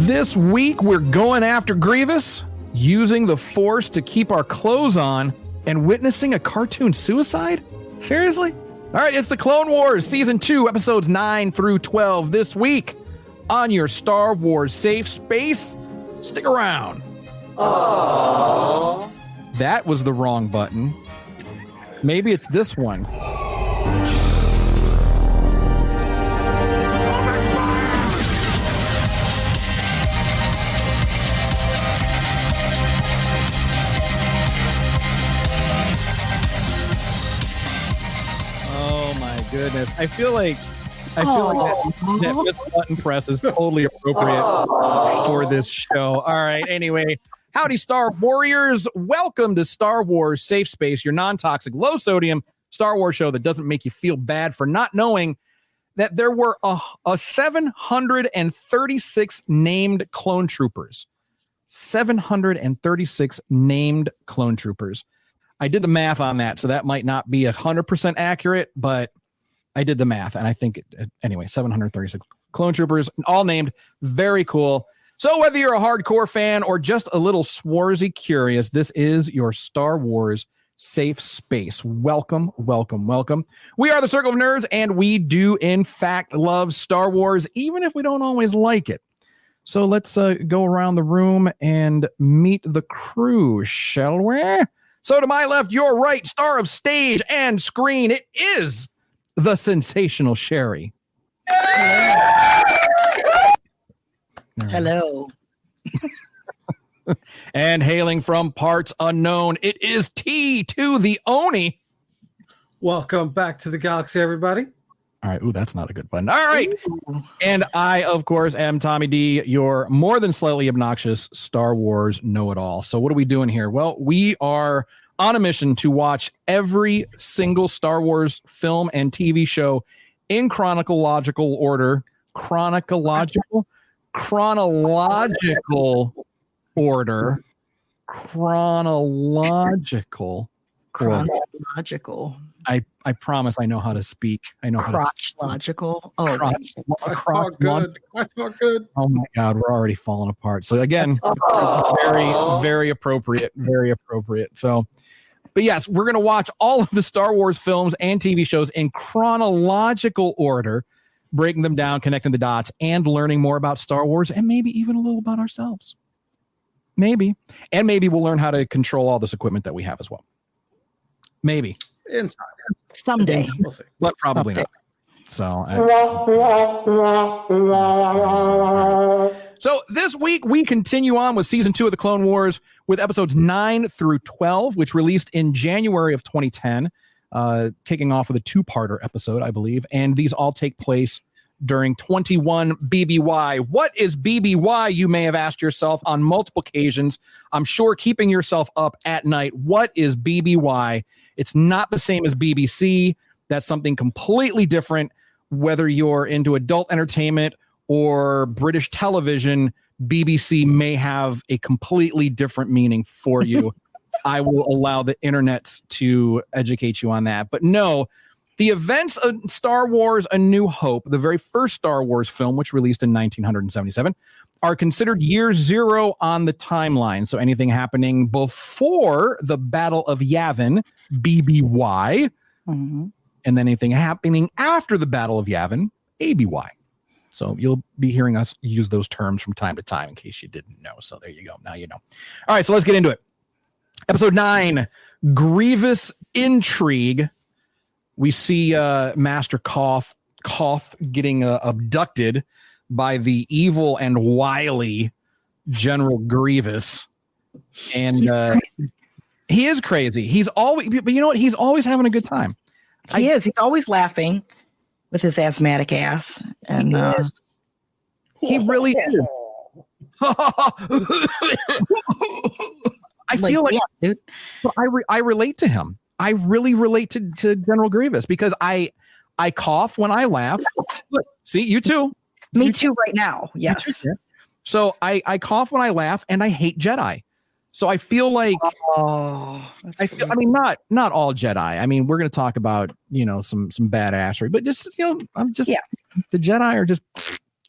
This week, we're going after Grievous, using the Force to keep our clothes on, and witnessing a cartoon suicide? Seriously? All right, it's the Clone Wars Season 2, Episodes 9 through 12 this week on your Star Wars safe space. Stick around. Aww. That was the wrong button. Maybe it's this one. Goodness, I feel like that this button press is totally appropriate for this show. All right, anyway, howdy, Star Warriors. Welcome to Star Wars Safe Space, your non-toxic, low-sodium Star Wars show that doesn't make you feel bad for not knowing that there were a 736 named clone troopers. 736 named clone troopers. I did the math on that, so that might not be 100% accurate, but I did the math, and I think, anyway, 736 clone troopers, all named. Very cool. So whether you're a hardcore fan or just a little swarzy curious, this is your Star Wars safe space. Welcome, welcome, welcome. We are the Circle of Nerds, and we do, in fact, love Star Wars, even if we don't always like it. So let's go around the room and meet the crew, shall we? So to my left, your right, star of stage and screen, it is the sensational Sherry. Hello. And hailing from parts unknown, it is T to the Oni. Welcome back to the galaxy, everybody. All right. Ooh, that's not a good button. All right. Ooh. And I, of course, am Tommy D, your more than slightly obnoxious Star Wars know-it-all. So what are we doing here? Well, we are on a mission to watch every single Star Wars film and TV show in chronological order. Chronological order. I promise I know how to speak. I know Crotch-logical. Oh, good. Oh my God, we're already falling apart. So again, very appropriate. Very appropriate. So, but yes, we're going to watch all of the Star Wars films and TV shows in chronological order, breaking them down, connecting the dots, and learning more about Star Wars, and maybe even a little about ourselves. Maybe. And maybe we'll learn how to control all this equipment that we have as well. Maybe. In time. Someday. We'll see. But probably not. So this week we continue on with season 2 of the Clone Wars with episodes 9 through 12, which released in January of 2010, kicking off with a 2-parter episode, I believe. And these all take place during 21 BBY. What is BBY? You may have asked yourself on multiple occasions. I'm sure keeping yourself up at night. What is BBY? It's not the same as BBC. That's something completely different. Whether you're into adult entertainment or British television, BBC may have a completely different meaning for you. I will allow the internet to educate you on that. But no, the events of Star Wars A New Hope, the very first Star Wars film, which released in 1977, are considered year 0 on the timeline. So anything happening before the Battle of Yavin, BBY, and then anything happening after the Battle of Yavin, ABY. So you'll be hearing us use those terms from time to time in case you didn't know. So there you go. Now you know. All right, so let's get into it. Episode 9, Grievous Intrigue. We see Master Koth getting abducted by the evil and wily General Grievous. And he is crazy. He's always, but you know what? He's always having a good time. He is. He's always laughing with his asthmatic ass. And he really is. I feel like, yeah, dude. I relate to him. I really relate to General Grievous because I cough when I laugh. Look, see, you too. Me too right now. Yes. So I cough when I laugh and I hate Jedi. So I feel like I mean, not all Jedi. I mean, we're going to talk about, some badassery, but just, I'm just, the Jedi are just,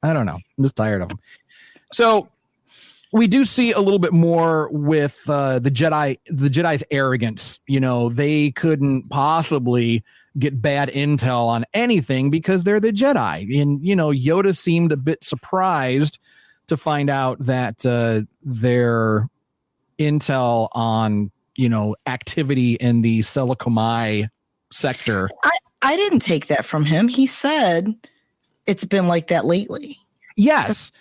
I don't know. I'm just tired of them. So we do see a little bit more with the Jedi's arrogance. You know, they couldn't possibly get bad intel on anything because they're the Jedi. And, you know, Yoda seemed a bit surprised to find out that their intel on, you know, activity in the Selakomai sector. I didn't take that from him. He said it's been like that lately. Yes.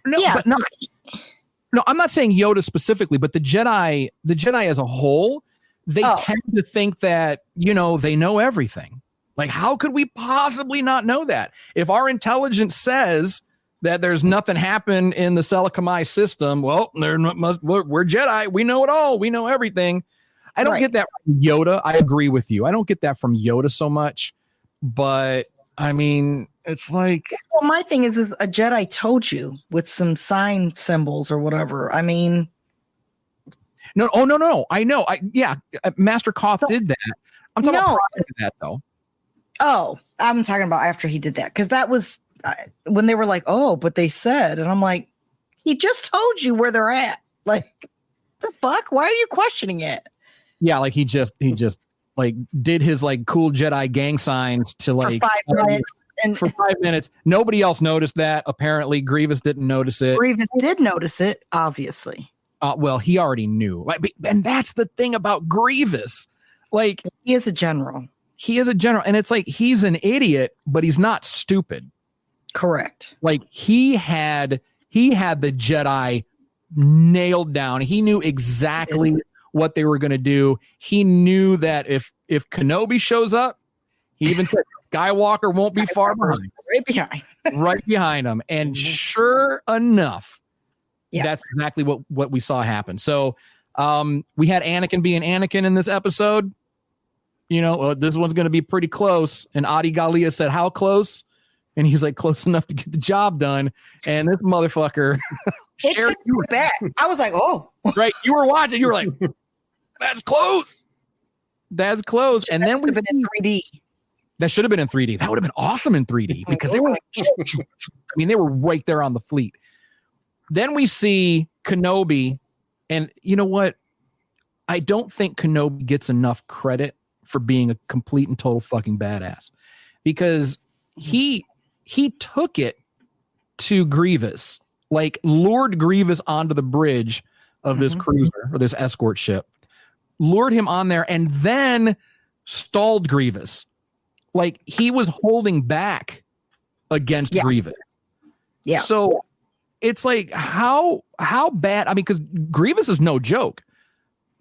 No, yeah, but no, I'm not saying Yoda specifically, but the Jedi as a whole, they tend to think that, you know, they know everything. Like, how could we possibly not know that? If our intelligence says that there's nothing happened in the Selakomai system, well, we're Jedi. We know it all. We know everything. I don't get that from Yoda. I agree with you. I don't get that from Yoda so much. But, I mean, it's like... Well, my thing is if a Jedi told you with some sign symbols or whatever. I mean... No. I know. Master Koth did that. I'm talking about that, though. Oh, I'm talking about after he did that. Because that was when they were like, oh, but they said. And I'm like, he just told you where they're at. Like, the fuck? Why are you questioning it? Yeah, like he just like did his like cool Jedi gang signs to like for 5 minutes. And for 5 minutes. Nobody else noticed that. Apparently, Grievous didn't notice it. Grievous did notice it, obviously. Well, he already knew. Like, and that's the thing about Grievous. Like, he is a general. He is a general, and it's like he's an idiot, but he's not stupid. Correct. Like he had the Jedi nailed down. He knew exactly what they were going to do. He knew that if Kenobi shows up, he even said Skywalker won't be far behind. Right behind him. And sure enough, that's exactly what we saw happen. So we had Anakin being Anakin in this episode. You know, this one's going to be pretty close. And Adi Gallia said, how close? And he's like, close enough to get the job done. And this motherfucker. It took you back. I was like, oh. Right. You were watching. You were like, that's close. That's close. And then we've been in 3D. That should have been in 3D. That would have been awesome in 3D because they were like, I mean, they were right there on the fleet. Then we see Kenobi. And you know what? I don't think Kenobi gets enough credit for being a complete and total fucking badass because he took it to Grievous, like lured Grievous onto the bridge of this cruiser or this escort ship, lured him on there, and then stalled Grievous. Like he was holding back against Grievous. Yeah. So it's like how bad? I mean, because Grievous is no joke.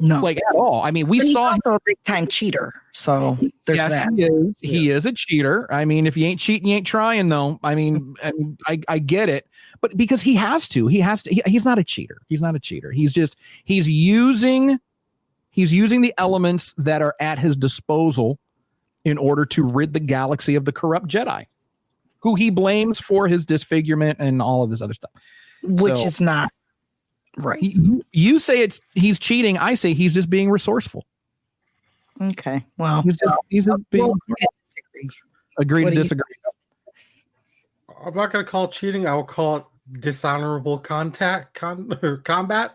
No, like at all. I mean, we saw him a big time cheater. So there's that. He is. Yeah. He is a cheater. I mean, if you ain't cheating, you ain't trying, though. I mean, I get it, but because he has to. He's not a cheater. He's not a cheater. He's using the elements that are at his disposal in order to rid the galaxy of the corrupt Jedi, who he blames for his disfigurement and all of this other stuff, which is not. Right. You say he's cheating. I say he's just being resourceful. Okay. Well, he's being agree to disagree. I'm not going to call it cheating. I will call it dishonorable combat,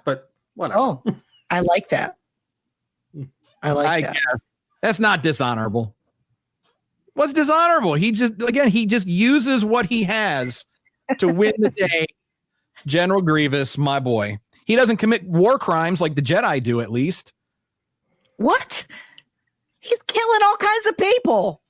but whatever. Oh, I like that. I guess. That's not dishonorable. What's dishonorable? He just uses what he has to win the day. General Grievous, my boy. He doesn't commit war crimes like the Jedi do, at least. What? He's killing all kinds of people.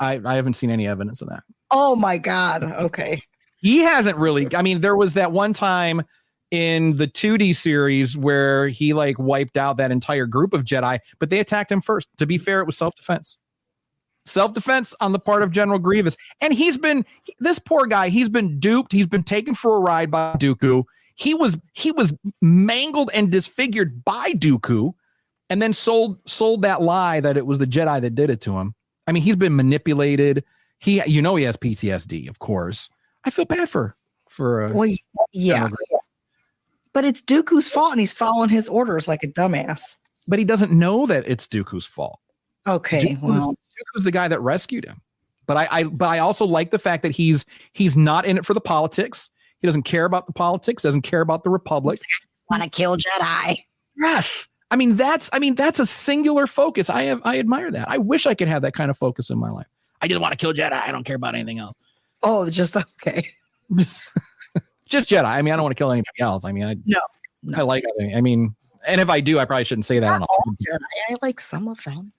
I haven't seen any evidence of that. Oh, my God. Okay. He hasn't really. I mean, there was that one time in the 2D series where he like wiped out that entire group of Jedi, but they attacked him first. To be fair, it was self-defense. Self-defense on the part of General Grievous. And this poor guy, he's been duped. He's been taken for a ride by Dooku. He was mangled and disfigured by Dooku and then sold that lie that it was the Jedi that did it to him. I mean, he's been manipulated. He has PTSD, of course. I feel bad for yeah. But it's Dooku's fault and he's following his orders like a dumbass. But he doesn't know that it's Dooku's fault. Okay, Dooku's the guy that rescued him. But I also like the fact that he's not in it for the politics. He doesn't care about the politics, doesn't care about the Republic. Want to kill Jedi. Yes. I mean, that's a singular focus. I admire that. I wish I could have that kind of focus in my life. I just want to kill Jedi. I don't care about anything else. Oh, just okay. Just Jedi. I mean, I don't want to kill anybody else. I mean, I like, I mean, and if I do, I probably shouldn't say that on all Jedi. I like some of them.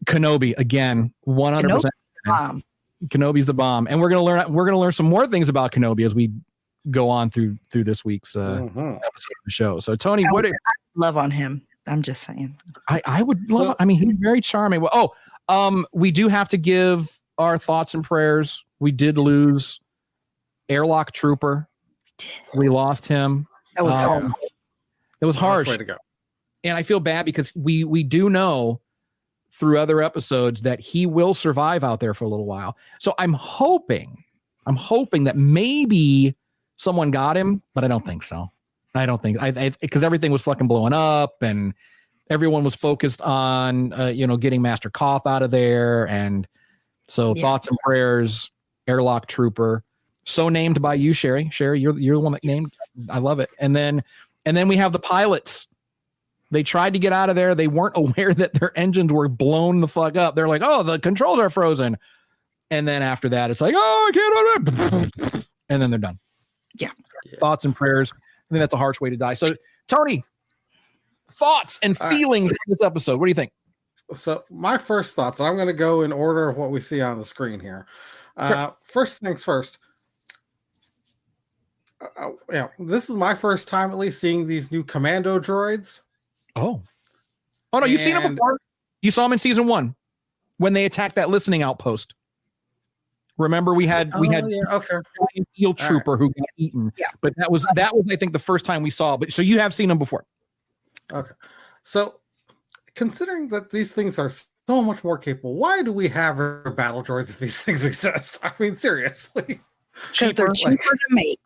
Kenobi again, 100%. Kenobi's the bomb. And we're going to learn some more things about Kenobi as we go on through this week's episode of the show. So Tony, I love on him. I'm just saying. I would love, I mean, he's very charming. Well, we do have to give our thoughts and prayers. We did lose Airlock Trooper. We lost him. That was hard. It was harsh. Way to go. And I feel bad because we do know through other episodes that he will survive out there for a little while. So I'm hoping that maybe someone got him, but I don't think so. I don't think because everything was fucking blowing up and everyone was focused on getting Master Koth out of there. And so thoughts and prayers, Airlock Trooper, so named by you, Sherry. Sherry, you're the one that named. I love it. And then we have the pilots. They tried to get out of there. They weren't aware that their engines were blown the fuck up. They're like, oh, the controls are frozen. And then after that, it's like, oh, I can't. And then they're done. Yeah. Thoughts and prayers. I think that's a harsh way to die. So, Tony, thoughts and feelings in this episode. What do you think? So, my first thoughts, I'm going to go in order of what we see on the screen here. Sure. First things first. This is my first time at least seeing these new commando droids. Oh no, you've seen them before. You saw them in season 1 when they attacked that listening outpost. Remember, we had giant eel trooper who got eaten. Yeah, but that was I think the first time we saw. But so you have seen them before. Okay, so considering that these things are so much more capable, why do we have battle droids if these things exist? I mean, seriously, cheaper to make.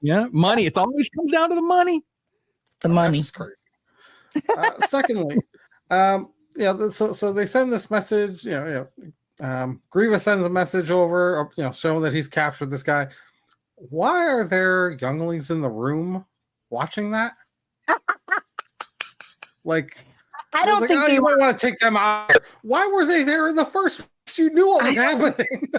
Yeah, money. It always comes down to the money. The money. That's crazy. Secondly, so they send this message. Grievous sends a message over, showing that he's captured this guy. Why are there younglings in the room watching that? Like, I don't think they might want to take them out. Why were they there in the first place? You knew what was happening.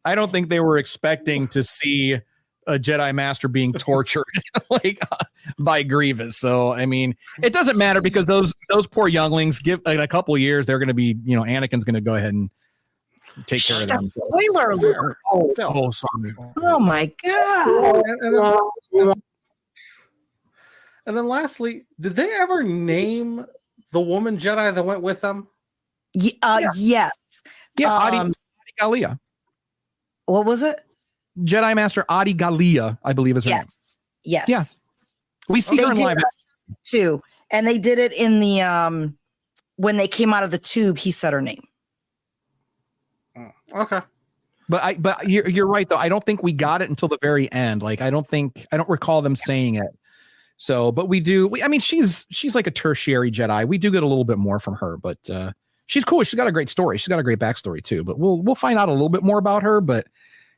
I don't think they were expecting to see a Jedi Master being tortured by Grievous. So I mean, it doesn't matter because those poor younglings, in a couple of years, they're going to be, Anakin's going to go ahead and take care of them. Spoiler alert! Oh, sorry. Oh my god! And then lastly, did they ever name the woman Jedi that went with them? Yes. Yeah, Adi Gallia. What was it? Jedi Master Adi Gallia, I believe is her name. Yes. Yeah. We see her in live too. And they did it in the when they came out of the tube, he said her name. Okay. But you're right though. I don't think we got it until the very end. Like I don't recall them saying it. So, but we do. I mean, she's like a tertiary Jedi. We do get a little bit more from her, but she's cool. She's got a great story. She's got a great backstory too. But we'll find out a little bit more about her. But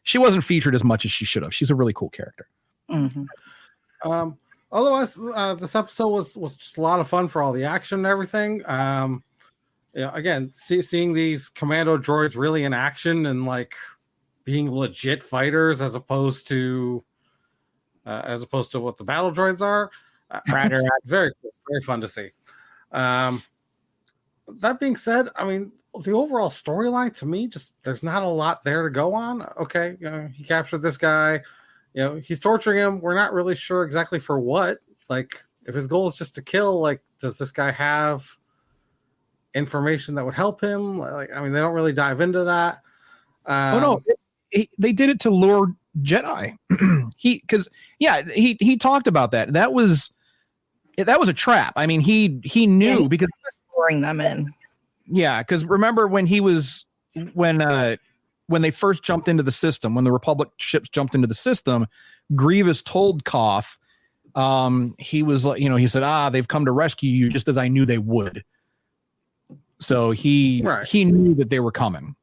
she wasn't featured as much as she should have. She's a really cool character. Mm-hmm. Otherwise, this episode was just a lot of fun for all the action and everything. Again, seeing these commando droids really in action and like being legit fighters as opposed to what the battle droids are. Very cool, very fun to see. That being said, I mean, the overall storyline to me, just there's not a lot there to go on. Okay, he captured this guy. He's torturing him. We're not really sure exactly for what. Like, if his goal is just to kill, like, does this guy have information that would help him? Like, I mean, they don't really dive into that. They did it to lure Jedi. he talked about that. That was a trap. I mean, he knew because luring them in. Yeah, because remember when they first jumped into the system, when the Republic ships jumped into the system, Grievous told Koth, he was like, he said, they've come to rescue you just as I knew they would. So he knew that they were coming.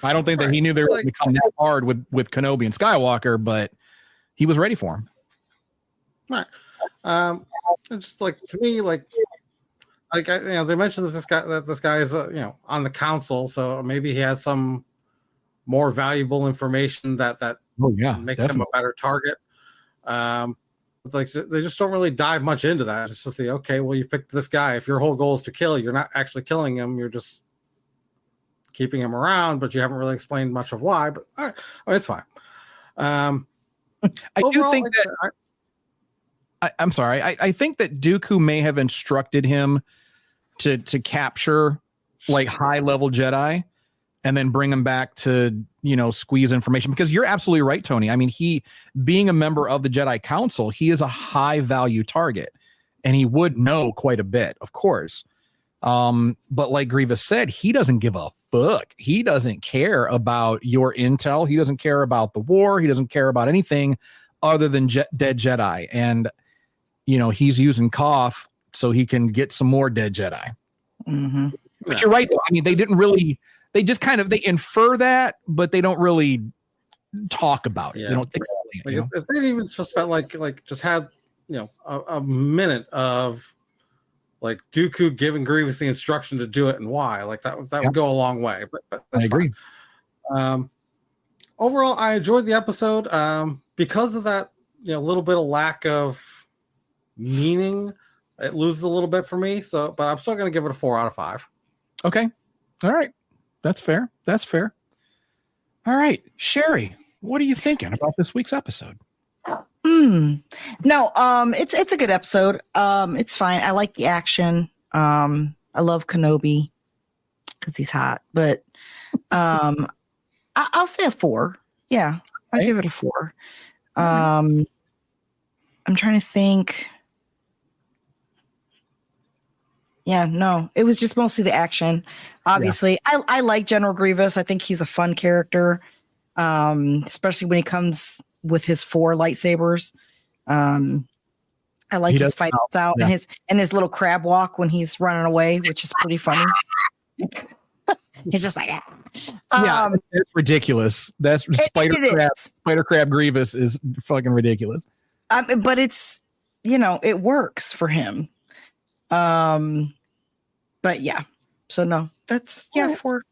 I don't think that he knew they were going to come that hard with Kenobi and Skywalker, but he was ready for him. Right. It's just like, to me, they mentioned that this guy is on the council, so maybe he has some more valuable information that makes him a better target. They just don't really dive much into that. It's just you picked this guy. If your whole goal is to kill, you're not actually killing him. You're just keeping him around, but you haven't really explained much of why. But all right. It's fine. I do think that. I'm sorry. I think that Dooku may have instructed him to capture like high level Jedi and then bring him back to, squeeze information, because you're absolutely right, Tony. I mean, he being a member of the Jedi Council, he is a high value target and he would know quite a bit, of course. But like Grievous said, he doesn't give a fuck. He doesn't care about your intel. He doesn't care about the war. He doesn't care about anything other than dead Jedi. And, he's using Koth so he can get some more dead Jedi. Mm-hmm. But you're right, though. I mean, they didn't really, they just they infer that, but they don't really talk about it. Yeah. They don't explain it. If they even just spent just had, a minute of like Dooku giving Grievous the instruction to do it and why, that would go a long way. But I agree. Overall, I enjoyed the episode because of that, little bit of lack of meaning. It loses a little bit for me. So, but I'm still going to give it a 4 out of 5. Okay. All right. That's fair. All right. Sherry, what are you thinking about this week's episode? No, it's a good episode. It's fine. I like the action. I love Kenobi because he's hot, but I'll say a 4. Yeah, I'll give it a 4. I'm trying to think. Yeah, no, it was just mostly the action. Obviously, I like General Grievous. I think he's a fun character, especially when he comes with his 4 lightsabers. I like his fight out and his little crab walk when he's running away, which is pretty funny. He's just like, it's ridiculous. That's Spider Crab Grievous is fucking ridiculous. But it's it works for him. But yeah, so no, that's 4.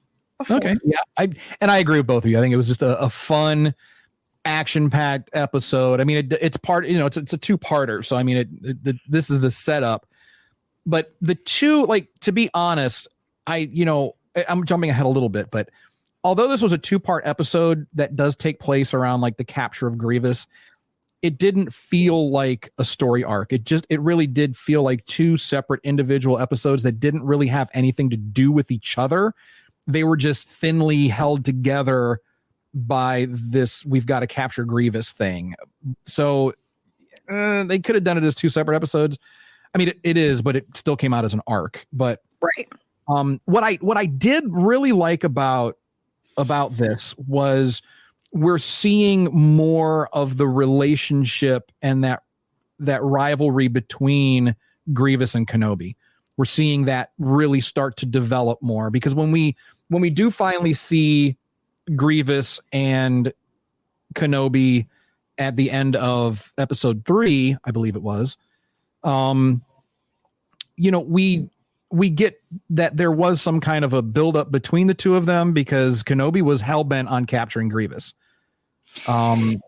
Okay, yeah, I agree with both of you. I think it was just a fun, action-packed episode. I mean, it's part, it's a 2-parter, so I mean, this is the setup. But the two, to be honest, I'm jumping ahead a little bit, but although this was a 2-part episode that does take place around the capture of Grievous, it didn't feel like a story arc. It really did feel like 2 separate individual episodes that didn't really have anything to do with each other. They were just thinly held together by this we've got to capture Grievous thing. So they could have done it as 2 separate episodes. I mean, it is, but it still came out as an arc. But right. What I did really like about this was we're seeing more of the relationship and that rivalry between Grievous and Kenobi. We're seeing that really start to develop more, because when we do finally see Grievous and Kenobi at the end of episode 3, I believe it was, we get that there was some kind of a buildup between the two of them, because Kenobi was hell-bent on capturing Grievous. And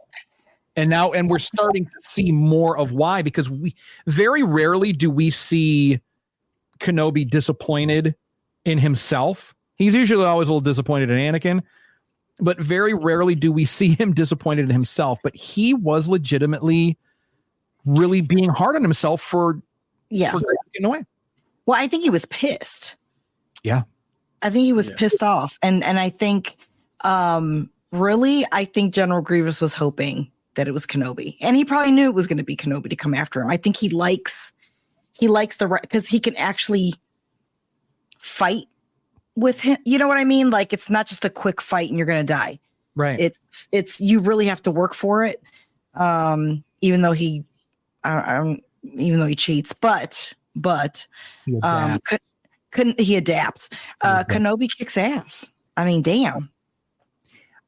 we're starting to see more of why, because we very rarely do we see Kenobi disappointed in himself. He's usually always a little disappointed in Anakin, but very rarely do we see him disappointed in himself. But he was legitimately really being hard on himself for getting away. Well, I think he was pissed. Yeah. I think he was pissed off. And I think, really, I think General Grievous was hoping that it was Kenobi. And he probably knew it was going to be Kenobi to come after him. I think he likes because he can actually fight with him. You know what I mean? It's not just a quick fight and you're going to die. Right. It's you really have to work for it. Even though he cheats, but he adapts. Kenobi kicks ass. I mean, damn.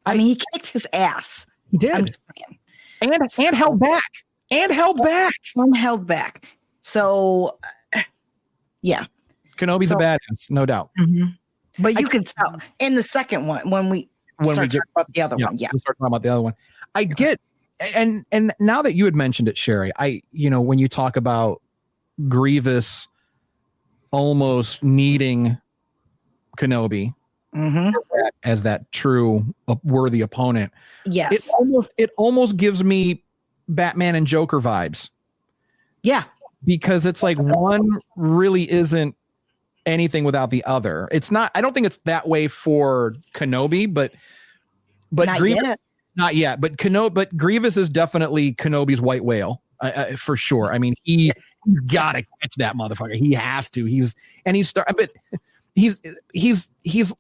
I mean, he kicked his ass. He did. I'm just saying. And held back. And held back. So, yeah. Kenobi's a badass, no doubt. Mm-hmm. But you can tell in the second one when we start talking about the other one. Yeah, we'll start talking about the other one. I get, and now that you had mentioned it, Sherry, when you talk about Grievous almost needing Kenobi as that true worthy opponent. Yes, it almost gives me Batman and Joker vibes. Yeah, because it's like one really isn't anything without the other. It's not. I don't think it's that way for Kenobi, but not Grievous, yet. Not yet. But Grievous is definitely Kenobi's white whale for sure. I mean, he's gotta catch that motherfucker. He has to. He's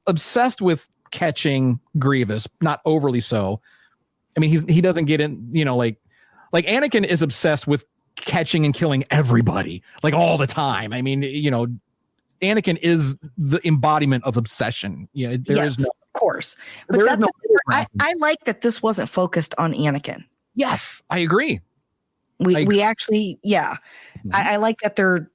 obsessed with catching Grievous. Not overly so. I mean, he doesn't get in. Like Anakin is obsessed with catching and killing everybody like all the time. I mean, Anakin is the embodiment of obsession. There is no, of course, but that's I like that this wasn't focused on Anakin. Yes, I agree. We actually, yeah, I like that they're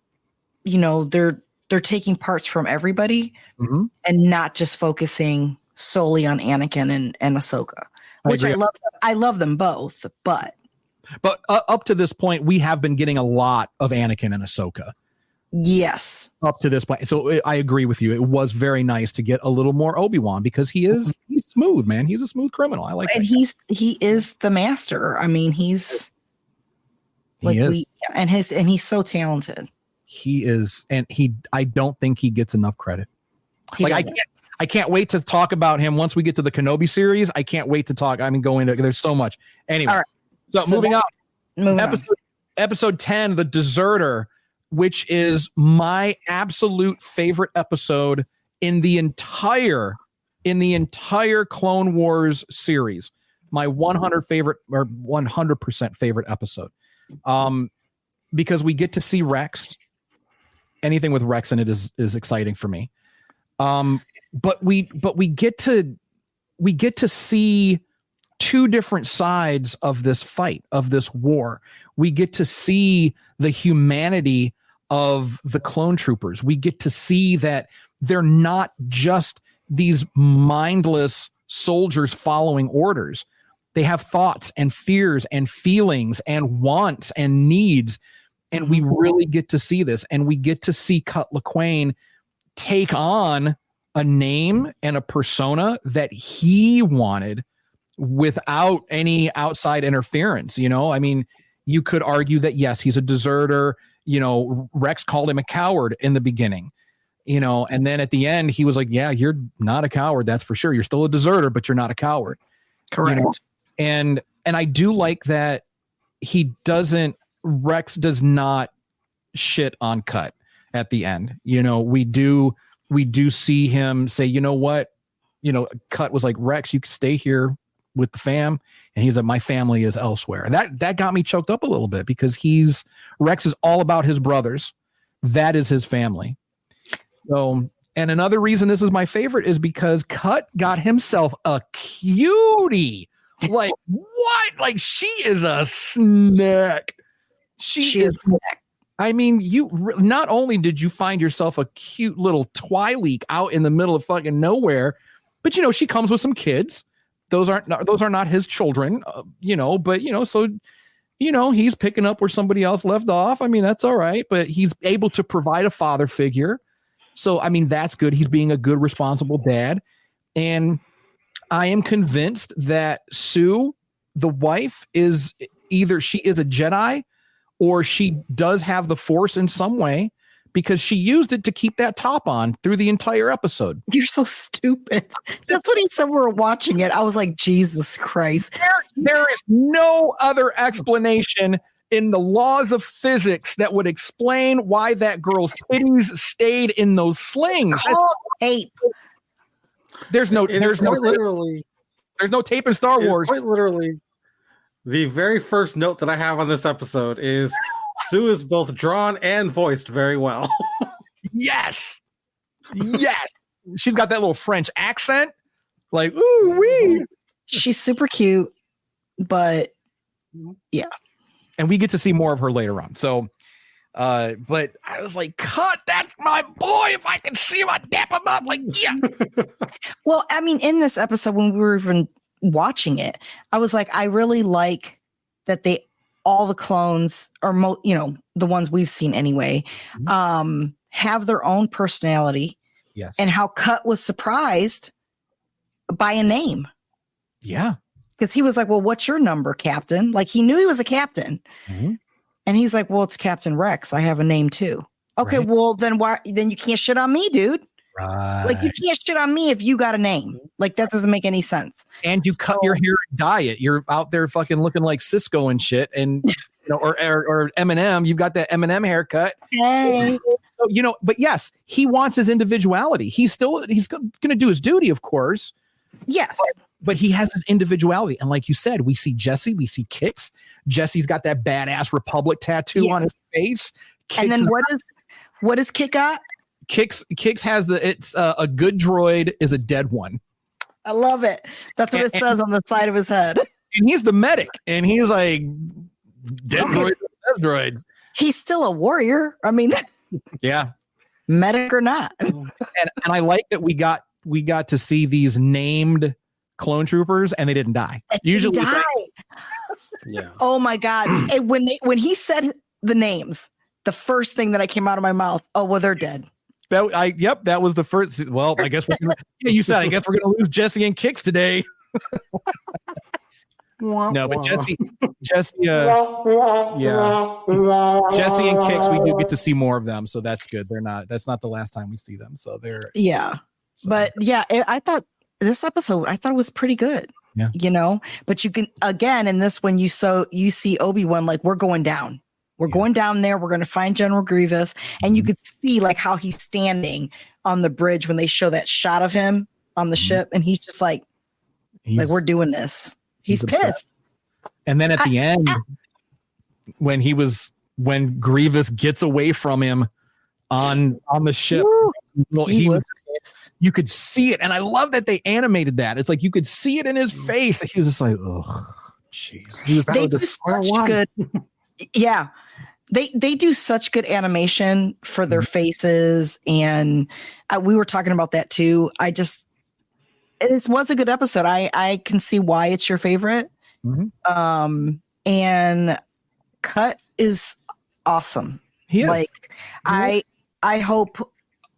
taking parts from everybody and not just focusing solely on Anakin and Ahsoka, which I love. I love them both, but up to this point, we have been getting a lot of Anakin and Ahsoka. Yes. Up to this point. So I agree with you. It was very nice to get a little more Obi-Wan because he's smooth, man. He's a smooth criminal. I like and that. He is the master. I mean, he's he's so talented. He is, and I don't think he gets enough credit. I can't wait to talk about him once we get to the Kenobi series. I can't wait to talk. I mean, there's so much. Anyway. All right. So moving on. Episode 10, The Deserter, which is my absolute favorite episode in the entire Clone Wars series. My 100% favorite episode. Because we get to see Rex. Anything with Rex in it is exciting for me. But we get to see two different sides of this fight, of this war. We get to see the humanity of the clone troopers. We get to see that they're not just these mindless soldiers following orders. They have thoughts and fears and feelings and wants and needs. And we really get to see this. And we get to see Cut Lawquane take on a name and a persona that he wanted without any outside interference. I mean, you could argue that, yes, he's a deserter. Rex called him a coward in the beginning, and then at the end he was like, yeah, you're not a coward. That's for sure. You're still a deserter, but you're not a coward. Correct. And I do like that Rex does not shit on Cut at the end. We do see him say, you know what? Cut was like, Rex, you can stay here with the fam. And he's like, my family is elsewhere. And that got me choked up a little bit because Rex is all about his brothers. That is his family. So, and another reason this is my favorite is because Cut got himself a cutie. Like what? Like she is a snack. She is. I mean, you not only did you find yourself a cute little Twi'lek out in the middle of fucking nowhere, but she comes with some kids. Those are not his children, but so he's picking up where somebody else left off. I mean, that's all right, but he's able to provide a father figure. So, I mean, that's good. He's being a good, responsible dad. And I am convinced that Sue, the wife, is either she is a Jedi or she does have the Force in some way because she used it to keep that top on through the entire episode. You're so stupid. That's what he said. We were watching it. I was like, Jesus Christ. There is no other explanation in the laws of physics that would explain why that girl's titties stayed in those slings. Call tape. There's no tape in Star Wars. Quite literally, the very first note that I have on this episode is Sue is both drawn and voiced very well. Yes. She's got that little French accent. Like, ooh wee. She's super cute, but yeah. And we get to see more of her later on. So, but I was like, cut, that's my boy. If I can see him, I dap him up. Like, yeah. Well, I mean, in this episode, when we were even watching it, I was like, I really like that all the clones, or the ones we've seen anyway, have their own personality. Yes. And how Cut was surprised by a name. Yeah. Because he was like, well, what's your number, Captain? Like, he knew he was a captain. Mm-hmm. And he's like, well, it's Captain Rex. I have a name too. Okay, right. Well, then you can't shit on me, dude. Right. Like, you can't shit on me if you got a name. Like, that doesn't make any sense. And you cut your hair and dye it. You're out there fucking looking like Cisco and shit. And, or Eminem, you've got that Eminem haircut. Hey. So, but yes, he wants his individuality. He's going to do his duty, of course. Yes. But he has his individuality. And like you said, we see Jesse, we see Kix. Jesse's got that badass Republic tattoo on his face. Kix, and then what does Kix got? Kix has it's a good droid is a dead one. I love it. That's what it says on the side of his head. And he's the medic. And he's like, dead droids. He's still a warrior. I mean, yeah. Medic or not. and I like that we got to see these named clone troopers and they didn't die. Usually die. Yeah. Oh my God. And when he said the names, the first thing that came out of my mouth, oh, well, they're dead. That was the first. Well, I guess I guess we're gonna lose Jesse and Kix today. No, but Jesse, yeah, Jesse and Kix, we do get to see more of them, so that's good. That's not the last time we see them, so they're But yeah, I thought this episode, was pretty good. Yeah, but you can again in this one you see Obi-Wan like we're going down. We're going down there. We're going to find General Grievous. And you could see like how he's standing on the bridge when they show that shot of him on the ship. And he's just like we're doing this. He's pissed. And then at the end, when Grievous gets away from him on the ship, you could see it. And I love that they animated that. It's like you could see it in his face. He was just like, oh, jeez. They do such good. Yeah. They do such good animation for their faces, and we were talking about that too. It was a good episode. I can see why it's your favorite. Mm-hmm. And Cut is awesome. He is. Like I hope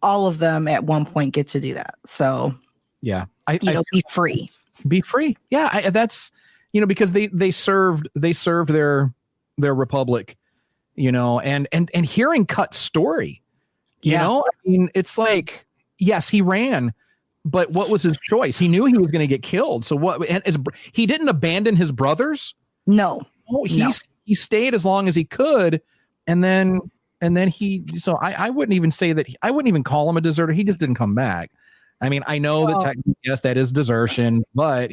all of them at one point get to do that. So yeah, be free. Be free. Yeah, that's because they served their Republic. And hearing Cut's story, you know, I mean, it's like, yes, he ran, but what was his choice? He knew he was going to get killed. So what? And he didn't abandon his brothers. No, he stayed as long as he could, and then he. So I wouldn't even say that. I wouldn't even call him a deserter. He just didn't come back. I mean, I know that technically, yes, that is desertion, but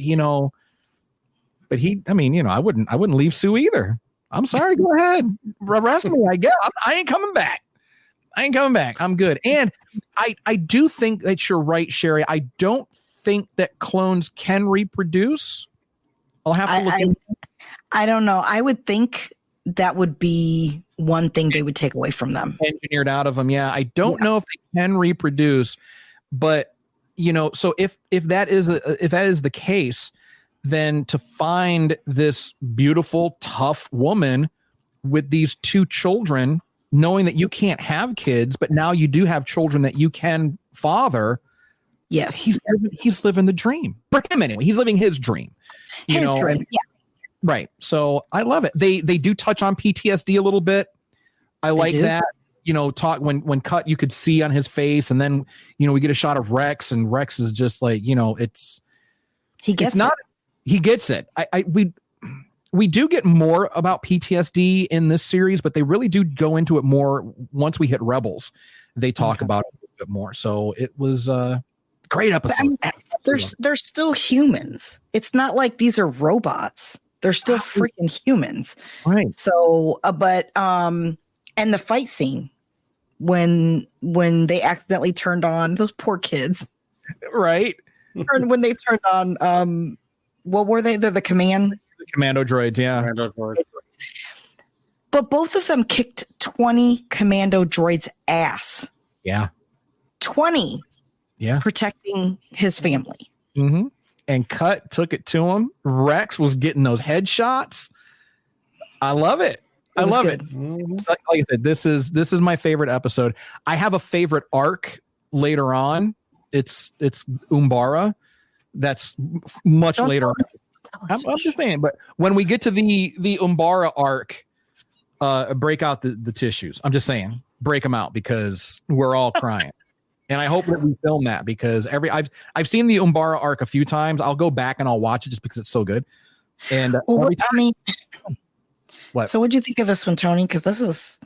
but he. I mean, I wouldn't leave Sue either. I'm sorry. Go ahead. Arrest me. I guess I ain't coming back. I'm good. And I do think that you're right, Sherry. I don't think that clones can reproduce. I'll have to look. I don't know. I would think that would be one thing they would take away from them. Engineered out of them. Yeah. I don't know if they can reproduce, but so if that is the case, then to find this beautiful, tough woman with these two children, knowing that you can't have kids, but now you do have children that you can father. Yes. He's living the dream for him anyway. He's living his dream, dream. Right. So I love it. They do touch on PTSD a little bit. I like that, talk when Cut, you could see on his face, and then, we get a shot of Rex, and Rex is just like, he gets it. We do get more about PTSD in this series, but they really do go into it more once we hit Rebels. They talk about it a little bit more. So it was a great episode. They're still humans. It's not like these are robots. They're still freaking humans. Right. So, and the fight scene when they accidentally turned on those poor kids. Right. When they turned on what were they? They're the commando droids, yeah. Commando droids. But both of them kicked 20 commando droids' ass. Yeah. 20. Yeah. Protecting his family. Mm-hmm. And Cut took it to him. Rex was getting those headshots. I love it. I love it. Like I said, this is my favorite episode. I have a favorite arc later on. It's Umbara. That's much later. I'm just saying, but when we get to the Umbara arc, break out the tissues. I'm just saying, break them out because we're all crying. And I hope that we film that because I've seen the Umbara arc a few times. I'll go back and I'll watch it just because it's so good. And every time, what? So what'd you think of this one, Tony? Because it's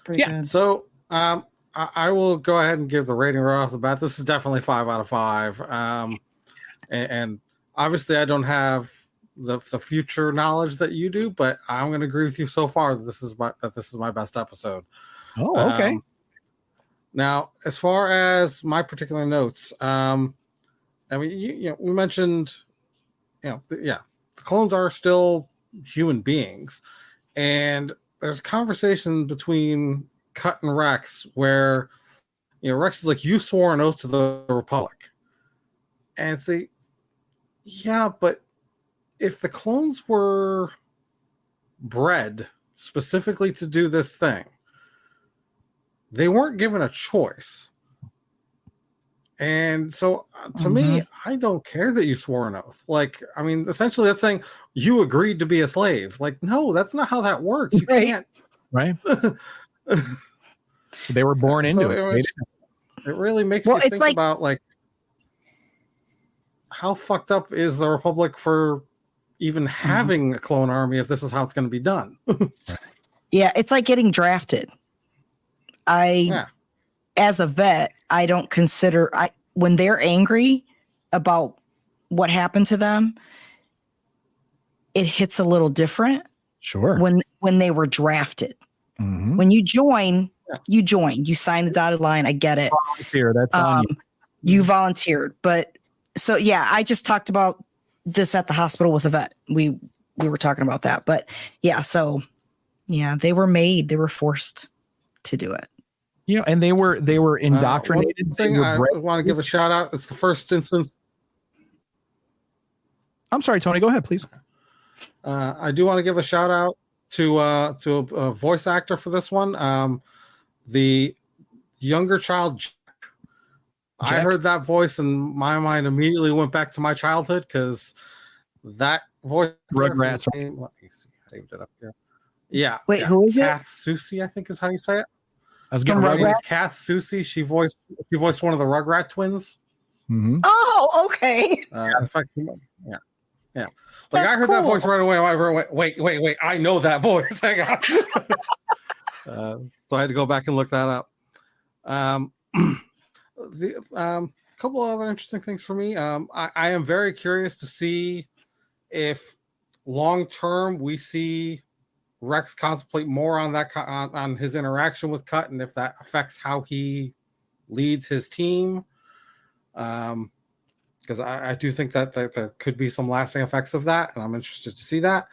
pretty good. So I will go ahead and give the rating right off the bat. This is definitely 5 out of 5. And obviously I don't have the future knowledge that you do, but I'm going to agree with you so far that this is my best episode. Oh, okay. Now, as far as my particular notes, I mean, we mentioned, the clones are still human beings, and there's a conversation between Cut and Rex where, Rex is like, "You swore an oath to the Republic," and it's yeah, but if the clones were bred specifically to do this thing, they weren't given a choice. And so to me, I don't care that you swore an oath. Like, I mean, essentially that's saying you agreed to be a slave. Like, no, that's not how that works. You can't. Right. They were born into it. It really makes you think about like how fucked up is the Republic for even having a clone army if this is how it's going to be done. Yeah, it's like getting drafted. As a vet, I don't consider when they're angry about what happened to them, it hits a little different. Sure. When they were drafted. Mm-hmm. When you join, you join. You sign the dotted line. I get it. Volunteer, that's on you. You volunteered. But so yeah, I just talked about this at the hospital with a vet. We were talking about that. But yeah, so yeah, they were forced to do it. And they were indoctrinated. One thing I want to give a shout out. It's the first instance. I'm sorry, Tony. Go ahead, please. I do want to give a shout out to a voice actor for this one. The younger child, Jack. I heard that voice and my mind immediately went back to my childhood because that voice. Rugrats. Let me see. I saved it up here. Yeah. Wait, who is it? Kath Soucie, I think is how you say it. I was getting Rugrats. Kath Soucie. She voiced one of the Rugrat twins. Mm-hmm. Oh, okay. In fact, yeah. Like that's I heard that voice right away. I went, wait! I know that voice. Hang on. So I had to go back and look that up. Couple other interesting things for me. I am very curious to see if long term we see Rex contemplate more on that on his interaction with Cut, and if that affects how he leads his team. Because I do think that there could be some lasting effects of that, and I'm interested to see that.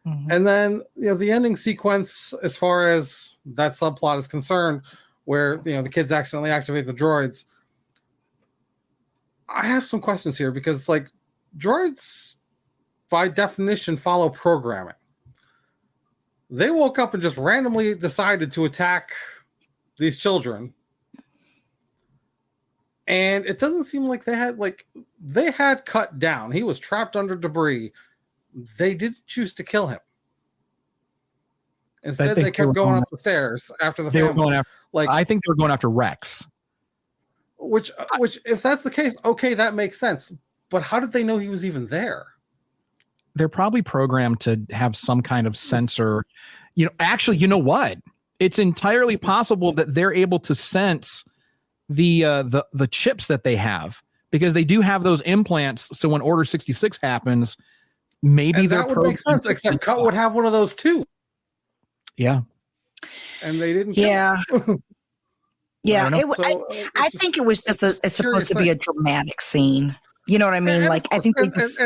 Mm-hmm. And then the ending sequence, as far as that subplot is concerned, where the kids accidentally activate the droids. I have some questions here because like droids, by definition, follow programming. They woke up and just randomly decided to attack these children. And it doesn't seem like they had Cut down. He was trapped under debris. They didn't choose to kill him. Instead, they kept going up the stairs after the family. Were going after, I think they were going after Rex. Which, if that's the case, okay, that makes sense. But how did they know he was even there? They're probably programmed to have some kind of sensor. Actually, you know what? It's entirely possible that they're able to sense the chips that they have, because they do have those implants. So when Order 66 happens, maybe that would make sense. Except Cut would have one of those too. Yeah, and they didn't. Yeah, yeah. I think it was just it's supposed to be a dramatic scene. You know what I mean? I think they just.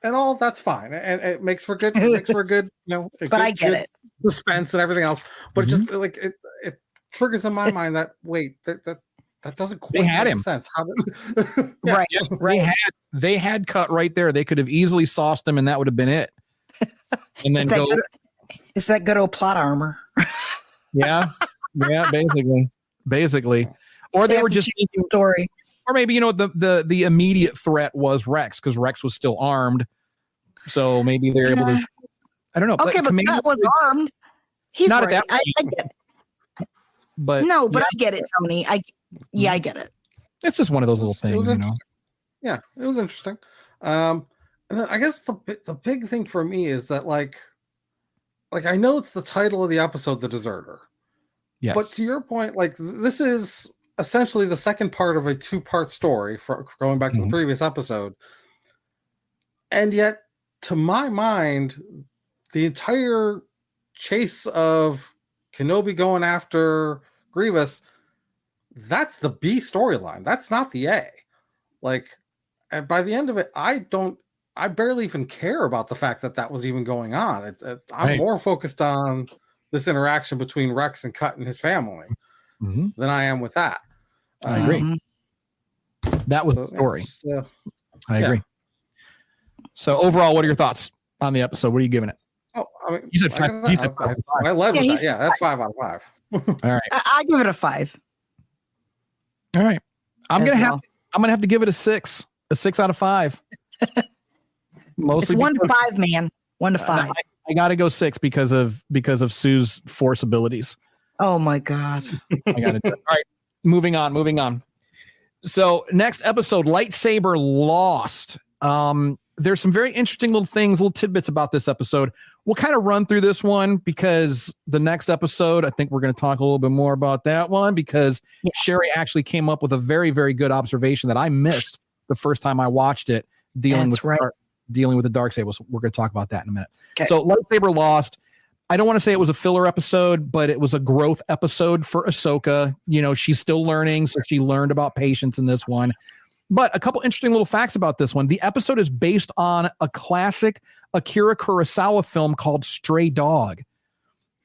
and all of that's fine, and it makes for good. It makes for a good, But I get it. Suspense and everything else. But it just like it triggers in my mind that that doesn't quite make sense. How did Right. They had cut right there. They could have easily sauced him, and that would have been it. And then it's that good old plot armor. Yeah, basically. Or they were just thinking story. Or maybe the immediate threat was Rex, because Rex was still armed. So maybe they're able to. I don't know. Okay, but that was armed. He's not right. at that point. I get it. But I get it, Tony. I get it. It's just one of those little things, Yeah, it was interesting. And then I guess the big thing for me is that like I know it's the title of the episode, The Deserter. Yes. But to your point, like this is essentially the second part of a 2-part story for going back to the previous episode. And yet, to my mind, the entire chase of Kenobi going after Grievous, that's the B storyline. That's not the A. Like, and by the end of it, I barely even care about the fact that was even going on. I'm more focused on this interaction between Rex and Cut and his family than I am with that. I agree. That was the story. I agree. So overall, what are your thoughts on the episode? What are you giving it? Oh, I mean, you said 5. I love that. Yeah, that's 5 out of 5. All right. I give it a 5. All right. I'm gonna have to give it a 6. A 6 out of 5. Mostly it's 1 to 5, man. 1 to 5. I gotta go 6 because of Sue's force abilities. Oh my God. I gotta do it. All right. Moving on. So next episode, Lightsaber Lost. There's some very interesting little things, little tidbits about this episode. We'll kind of run through this one because the next episode, I think we're going to talk a little bit more about that one because Sherry actually came up with a very, very good observation that I missed the first time I watched it, dealing with the Darksaber. So we're going to talk about that in a minute. Okay. So Lightsaber Lost. I don't want to say it was a filler episode, but it was a growth episode for Ahsoka. She's still learning, so she learned about patience in this one. But a couple interesting little facts about this one. The episode is based on a classic Akira Kurosawa film called Stray Dog.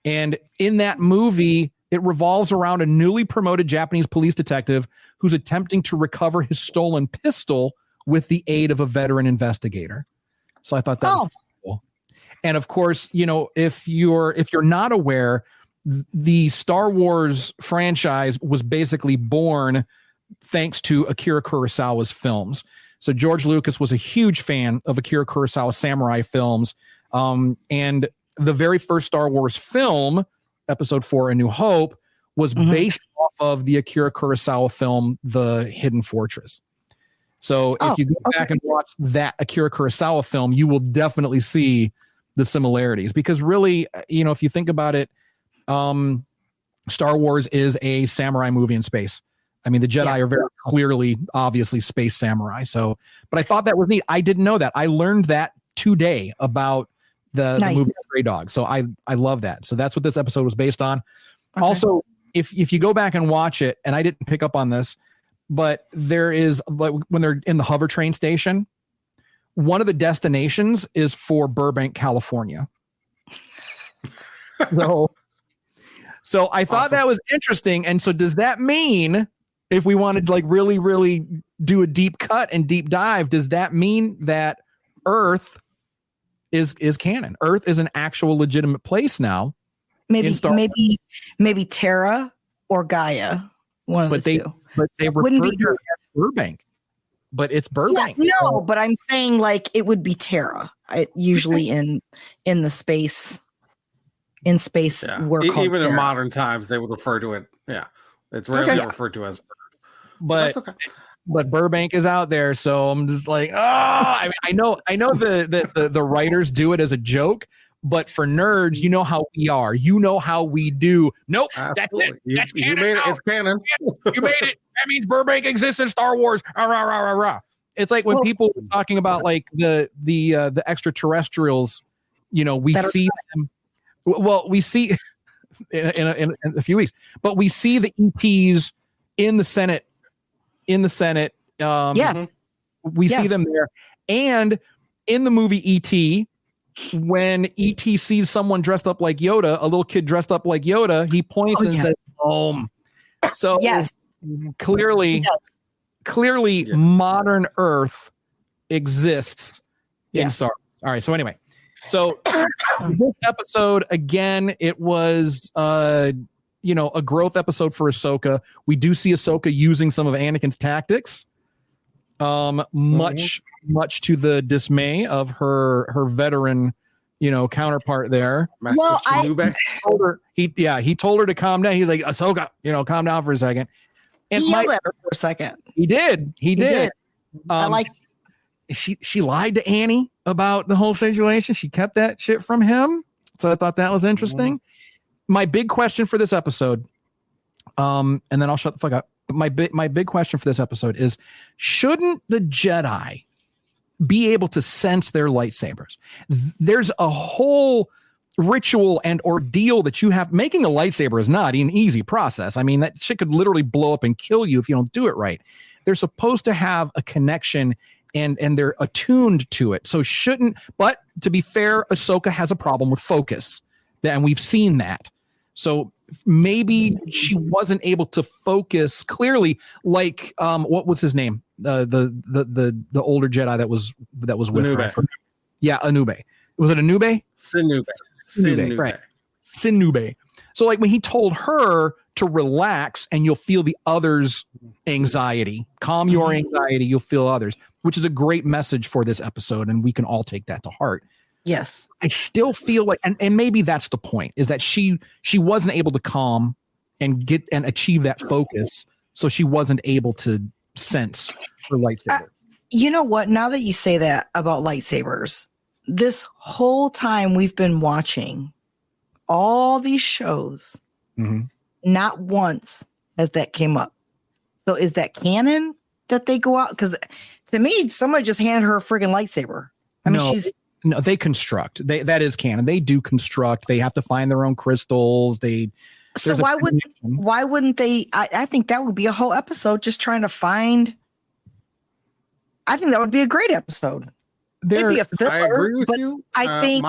And in that movie, it revolves around a newly promoted Japanese police detective who's attempting to recover his stolen pistol with the aid of a veteran investigator. So I thought that was cool. And of course, if you're not aware, the Star Wars franchise was basically born thanks to Akira Kurosawa's films. So George Lucas was a huge fan of Akira Kurosawa samurai films. And the very first Star Wars film, Episode 4, A New Hope, was based off of the Akira Kurosawa film, The Hidden Fortress. So if you go back and watch that Akira Kurosawa film, you will definitely see the similarities because really, if you think about it, Star Wars is a samurai movie in space. I mean, the Jedi are very clearly, obviously, space samurai. So, but I thought that was neat. I didn't know that. I learned that today about the movie Stray Dog. So I love that. So that's what this episode was based on. Okay. Also, if you go back and watch it, and I didn't pick up on this, but there is, like, when they're in the hover train station, one of the destinations is for Burbank, California. So I thought that was interesting. And so does that mean, if we wanted to like really, really do a deep cut and deep dive, does that mean that Earth is canon? Earth is an actual legitimate place now. Maybe Terra or Gaia. One of the two. But they refer to it as Burbank. But it's Burbank. Yeah, no, but I'm saying like it would be Terra. Usually in the space. In space, even in modern times, they would refer to it. Yeah, it's rarely referred to as Earth. But that's okay. But Burbank is out there, so I'm just like, I mean, I know the writers do it as a joke, but for nerds, you know how we are. You know how we do. Nope, absolutely. That's canon. You made it. It's canon. You made it. That means Burbank exists in Star Wars. It's like when people were talking about like the extraterrestrials. We see them. Well, we see in a few weeks, but we see the ETs in the Senate. We see them there, and in the movie E.T., when E.T. sees someone dressed up like Yoda, a little kid dressed up like Yoda, he points and says, home. So Yes. clearly, Yes. modern Earth exists in Yes. Star Wars. All right. So anyway, so this episode, again, it was, a growth episode for Ahsoka. We do see Ahsoka using some of Anakin's tactics, much to the dismay of her veteran, counterpart there. Master Well, Shinobi. He told her to calm down. He's like, Ahsoka, calm down for a second. And He yelled at her for a second. he did. I like. She lied to Annie about the whole situation. She kept that shit from him. So I thought that was interesting. My big question for this episode, and then I'll shut the fuck up. But my big question for this episode is, shouldn't the Jedi be able to sense their lightsabers? There's a whole ritual and ordeal that you have. Making a lightsaber is not an easy process. I mean, that shit could literally blow up and kill you if you don't do it right. They're supposed to have a connection and they're attuned to it. So but to be fair, Ahsoka has a problem with focus, and we've seen that. So maybe she wasn't able to focus clearly, like what was his name? The older Jedi that was with her. Yeah, Anube. Was it Anube? Sinube. Right. Sinube. So like when he told her to relax and you'll feel the others' anxiety, calm your anxiety, you'll feel others, which is a great message for this episode, and we can all take that to heart. Yes. I still feel like, and maybe that's the point, is that she wasn't able to calm and get and achieve that focus, so she wasn't able to sense her lightsaber. You know what? Now that you say that about lightsabers, this whole time we've been watching all these shows, not once has that came up. So is that canon that they go out? Because to me, someone just handed her a friggin' lightsaber. I mean, No, they construct. That is canon. They do construct. They have to find their own crystals. So why wouldn't they? I think that would be a whole episode just trying to find. I think that would be a great episode. It'd be a filler, I agree with you. I think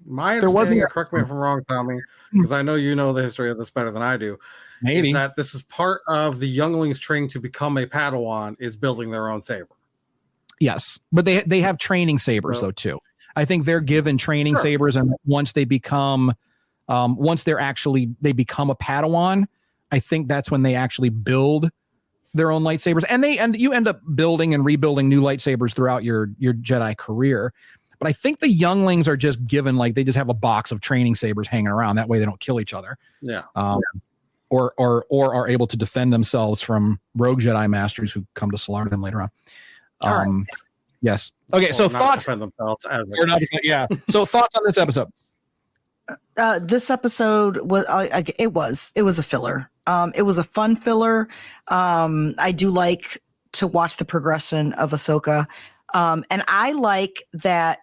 my understanding, correct me if I'm wrong, Tommy, because I know you know the history of this better than I do. Maybe is that this is part of the younglings training to become a Padawan is building their own saber. Yes, but they have training sabers though too. I think they're given training sabers, and once they become, they become a Padawan, I think that's when they actually build their own lightsabers, and you end up building and rebuilding new lightsabers throughout your Jedi career. But I think the younglings are just given, like, they just have a box of training sabers hanging around. That way they don't kill each other. Yeah. Or are able to defend themselves from rogue Jedi masters who come to slaughter them later on. Yes. Okay. So thoughts. So thoughts on this episode. This episode was it was a filler. It was a fun filler. I do like to watch the progression of Ahsoka, and I like that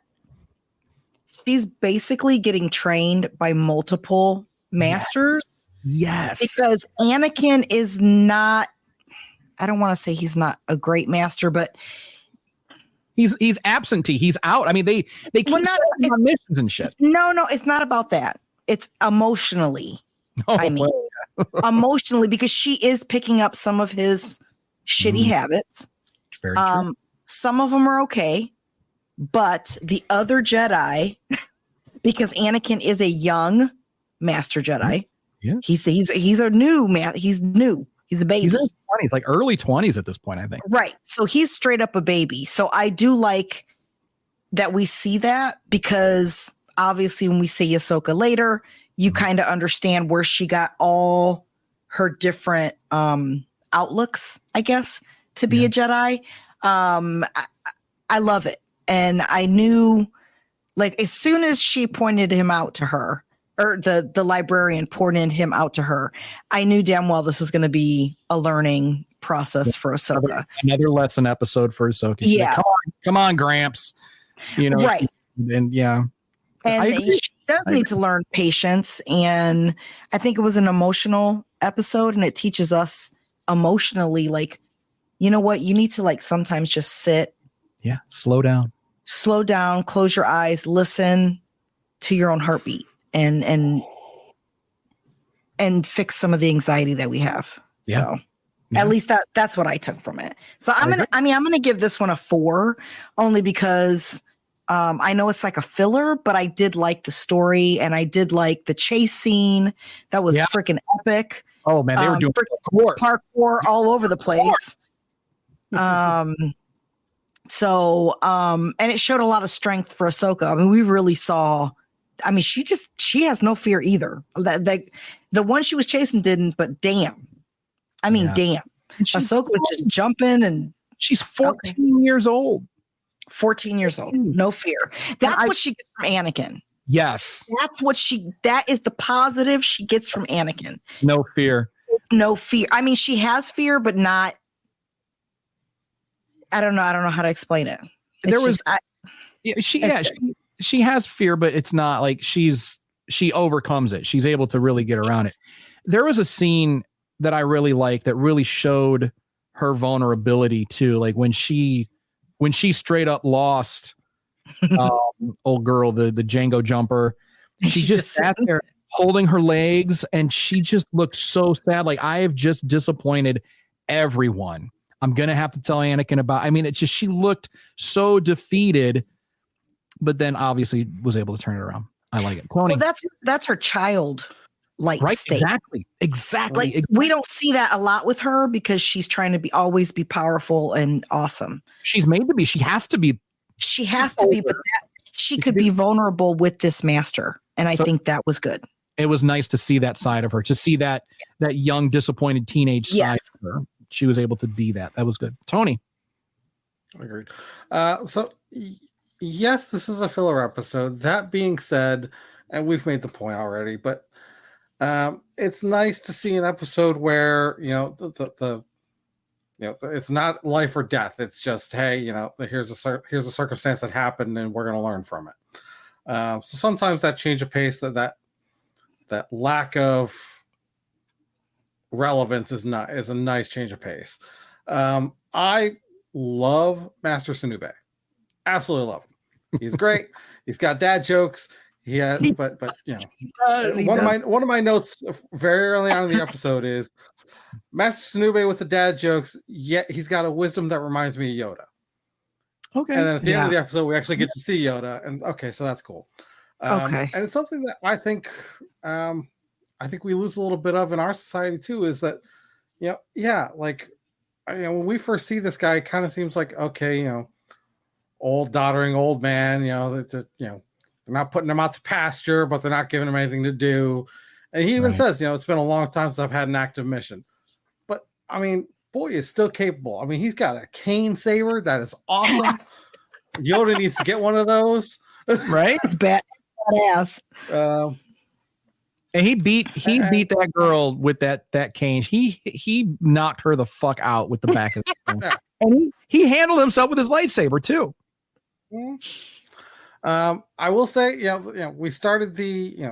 she's basically getting trained by multiple masters. Yes, because Anakin is not. I don't want to say he's not a great master, but he's absentee. He's out. I mean, they keep sending him on missions and shit. No, it's not about that. It's emotionally. Emotionally, because she is picking up some of his shitty habits. Very true. Some of them are okay, but the other Jedi, because Anakin is a young Master Jedi. Yeah, he's a new man. He's new. He's a baby. He's in his 20s, like early 20s at this point, I think. Right. So he's straight up a baby. So I do like that we see that, because obviously when we see Ahsoka later, you kind of understand where she got all her different outlooks, I guess, to be a Jedi. I love it. And I knew, like, as soon as she pointed him out to her, or the librarian pointed him out to her, I knew damn well this was going to be a learning process for Ahsoka. Another lesson episode for Ahsoka. She's like, come on, Gramps. Right. And she does need to learn patience. And I think it was an emotional episode, and it teaches us emotionally, like, you know what, you need to, like, sometimes just sit Yeah. Slow down. Slow down, close your eyes, listen to your own heartbeat and fix some of the anxiety that we have. Yeah. So Yeah. at least that's what I took from it. So I'm gonna give this one a 4 only because I know it's like a filler, but I did like the story and I did like the chase scene. That was freaking epic. Oh man, they were doing parkour all over the place. So and it showed a lot of strength for Ahsoka. I mean, we really saw. I mean, she has no fear either. That the one she was chasing didn't, but damn. I mean, damn. Ahsoka was just jumping and she's 14 years old. 14 years old. No fear. That's what she gets from Anakin. Yes. That is the positive she gets from Anakin. No fear. No fear. I mean, she has fear, but not. I don't know how to explain it. She has fear, but it's not like she overcomes it. She's able to really get around it. There was a scene that I really liked that really showed her vulnerability too. Like when she straight up lost old girl, the Django jumper, she just sat there holding her legs and she just looked so sad. Like, I have just disappointed everyone. I'm going to have to tell Anakin about, I mean, it's just, she looked so defeated, but then obviously was able to turn it around. I like it. Tony. Well, that's her child light state. Exactly. Like, we don't see that a lot with her because she's trying to always be powerful and awesome. She's made to be. She has to be. She has to be, but she could be vulnerable with this master. And I think that was good. It was nice to see that side of her, to see that young, disappointed teenage side of her. She was able to be that. That was good. Tony. Agreed. So yes, this is a filler episode. That being said, and we've made the point already, but it's nice to see an episode where, it's not life or death. It's just, hey, here's a circumstance that happened and we're going to learn from it. So sometimes that change of pace, that lack of relevance is a nice change of pace. I love Master Sunube. Absolutely love him. He's great. He's got dad jokes. He has, but one of my notes very early on in the episode is Master Sunube with the dad jokes. Yet he's got a wisdom that reminds me of Yoda. Okay. And then at the end of the episode, we actually get to see Yoda, and so that's cool. Okay. And it's something that I think we lose a little bit of in our society too. Is that when we first see this guy, it kind of seems like, okay, old doddering old man. They're not putting him out to pasture, but they're not giving him anything to do. And he even says, it's been a long time since I've had an active mission. But I mean, boy is still capable. I mean, he's got a cane saber that is awesome. Yoda needs to get one of those. Right? It's badass. And he beat that girl with that cane. He knocked her the fuck out with the back of the cane. And he handled himself with his lightsaber too. I will say, we started the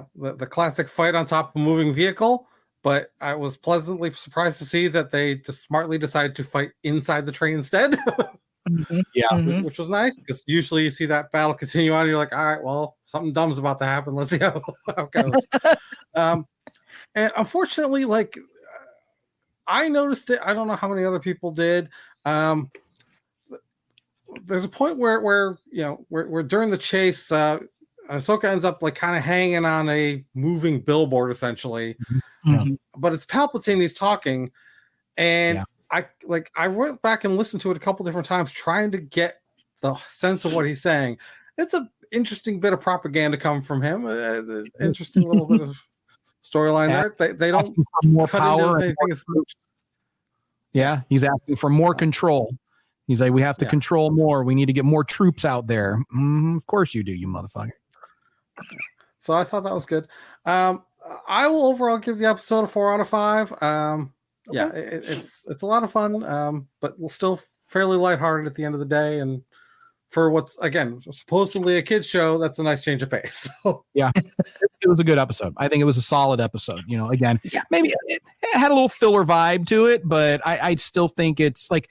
classic fight on top of a moving vehicle, but I was pleasantly surprised to see that they just smartly decided to fight inside the train instead. Which was nice, because usually you see that battle continue on, and you're like, all right, well, something dumb's about to happen. Let's see how it goes. And unfortunately, I noticed it. I don't know how many other people did. There's a point where during the chase, Ahsoka ends up kind of hanging on a moving billboard essentially, but it's Palpatine. He's talking, and I went back and listened to it a couple different times, trying to get the sense of what he's saying. It's an interesting bit of propaganda coming from him. Interesting little bit of storyline there. They don't for more power. He's asking for more control. He's like, we have to control more. We need to get more troops out there. Of course you do, you motherfucker. So I thought that was good. I will overall give the episode a 4 out of 5. It's a lot of fun, but still fairly lighthearted at the end of the day. And for what's, again, supposedly a kid's show, that's a nice change of pace. So. Yeah, it was a good episode. I think it was a solid episode. Again, maybe it had a little filler vibe to it, but I still think it's like,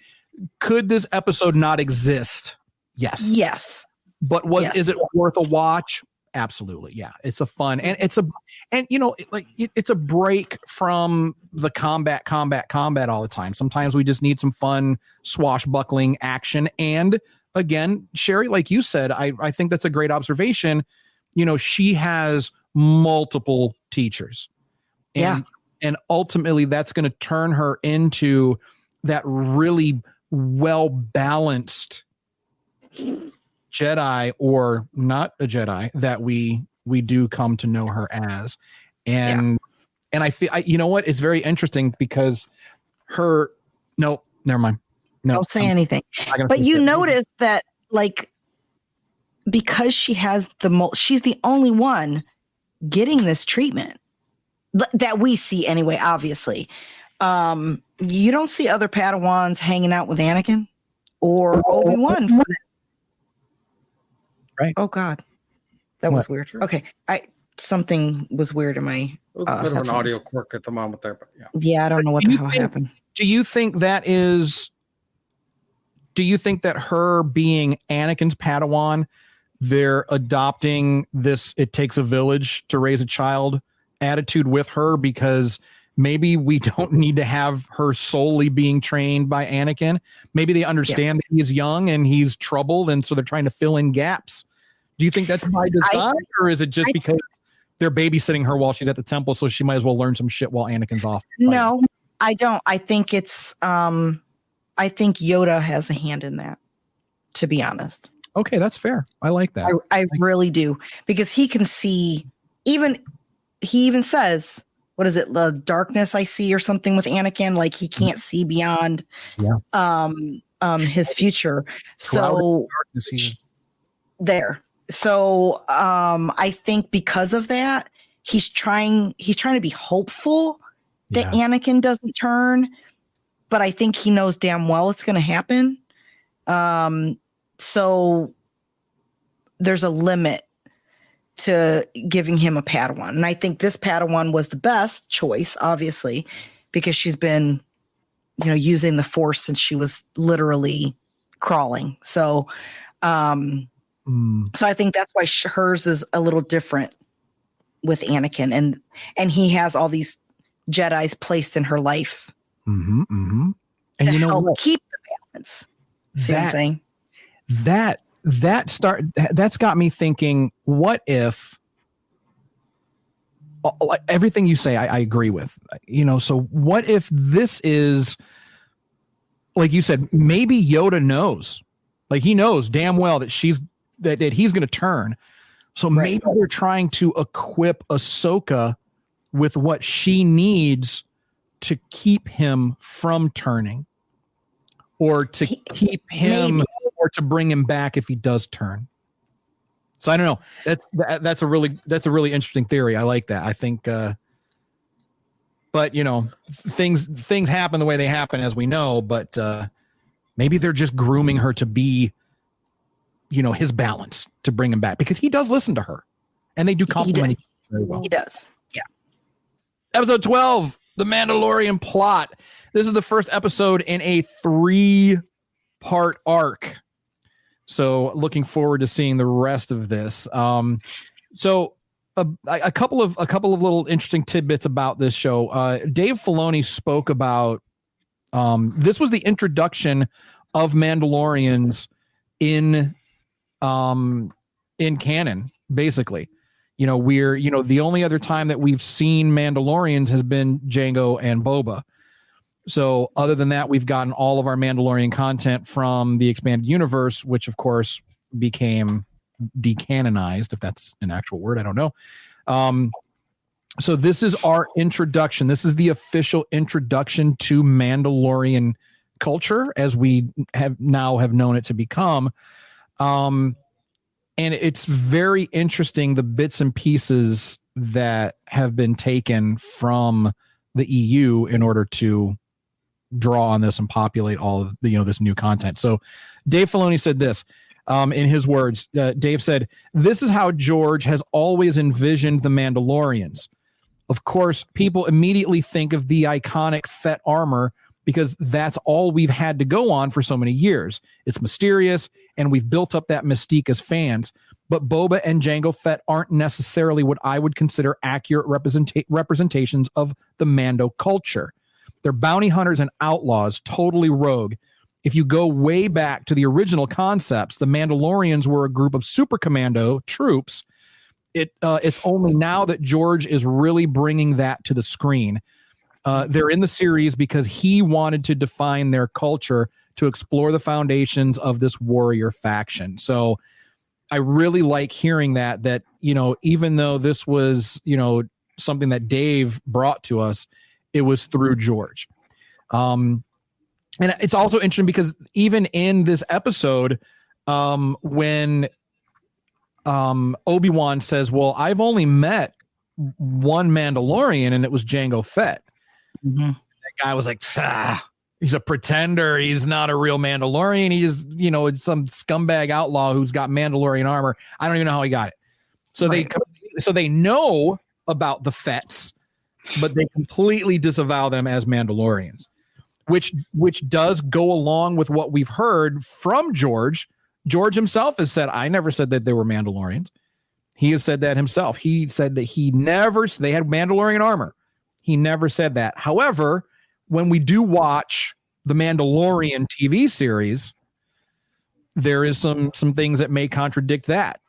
could this episode not exist Yes. But is it worth a watch? Absolutely. Yeah. It's a fun and it's a break from the combat all the time. Sometimes we just need some fun swashbuckling action. And again, Sherry, like you said, I think that's a great observation. She has multiple teachers. And ultimately that's going to turn her into that really well-balanced Jedi, or not a Jedi, that we do come to know her as. And I feel, you know what? It's very interesting because no, never mind. No, don't say anything. But you notice that, like, because she has she's the only one getting this treatment that we see anyway, obviously. You don't see other Padawans hanging out with Anakin or Obi-Wan. Right. Oh God, that was weird. Okay, something was weird in my. It was a bit of an audio quirk at the moment there, but I don't know what the hell happened. Do you think that her being Anakin's Padawan, they're adopting this "it takes a village to raise a child" attitude with her, because maybe we don't need to have her solely being trained by Anakin? Maybe they understand that he's young and he's troubled, and so they're trying to fill in gaps. Do you think that's by design, or is it just because they're babysitting her while she's at the temple, so she might as well learn some shit while Anakin's off? No, I don't. I think it's I think Yoda has a hand in that, to be honest. Okay, that's fair. I like that. I really do, because he can see, he even says, what is it, the darkness I see or something with Anakin, like he can't see beyond his future. So there. So I think because of that, he's trying to be hopeful that Anakin doesn't turn, but I think he knows damn well it's going to happen. So there's a limit to giving him a Padawan. And I think this Padawan was the best choice, obviously, because she's been, using the Force since she was literally crawling. So, so I think that's why hers is a little different with Anakin, and he has all these Jedis placed in her life and to help keep the balance. See what I'm saying? That's got me thinking, what if everything you say I agree with, so what if this is, like you said, maybe Yoda knows, like he knows damn well that that he's going to turn. So maybe they're trying to equip Ahsoka with what she needs to keep him from turning, or to keep him, or to bring him back if he does turn. So I don't know. That's a really interesting theory. I like that. I think, but things happen the way they happen, as we know, but maybe they're just grooming her to be, his balance, to bring him back, because he does listen to her, and they do compliment each other very well. He does. Yeah. Episode 12, The Mandalorian Plot. This is the first episode in a 3-part arc. So looking forward to seeing the rest of this. So a couple of little interesting tidbits about this show. Dave Filoni spoke about this was the introduction of Mandalorians in canon, basically. We're the only other time that we've seen Mandalorians has been Jango and Boba. So other than that, we've gotten all of our Mandalorian content from the expanded universe, which of course became decanonized, if that's an actual word. I don't know. So this is our introduction. This is the official introduction to Mandalorian culture as we have known it to become. And it's very interesting, the bits and pieces that have been taken from the EU in order to draw on this and populate all of this new content. So Dave Filoni said this, in his words. Dave said, "This is how George has always envisioned the Mandalorians. Of course, people immediately think of the iconic Fett armor because that's all we've had to go on for so many years. It's mysterious and we've built up that mystique as fans. But Boba and Jango Fett aren't necessarily what I would consider accurate representations of the Mando culture. They're bounty hunters and outlaws, totally rogue. If you go way back to the original concepts, the Mandalorians were a group of super commando troops. It's only now that George is really bringing that to the screen. They're in the series because he wanted to define their culture to explore the foundations of this warrior faction. So I really like hearing that, even though this was, something that Dave brought to us, it was through George. And it's also interesting because even in this episode, when Obi-Wan says, well, I've only met one Mandalorian and it was Jango Fett. Mm-hmm. That guy was like, he's a pretender. He's not a real Mandalorian. He's, it's some scumbag outlaw who's got Mandalorian armor. I don't even know how he got it. So they know about the Fetts, but they completely disavow them as Mandalorians, which does go along with what we've heard from George. George himself has said, I never said that they were Mandalorians. He has said that himself. He said that they had Mandalorian armor. He never said that. However, when we do watch the Mandalorian TV series, there is some things that may contradict that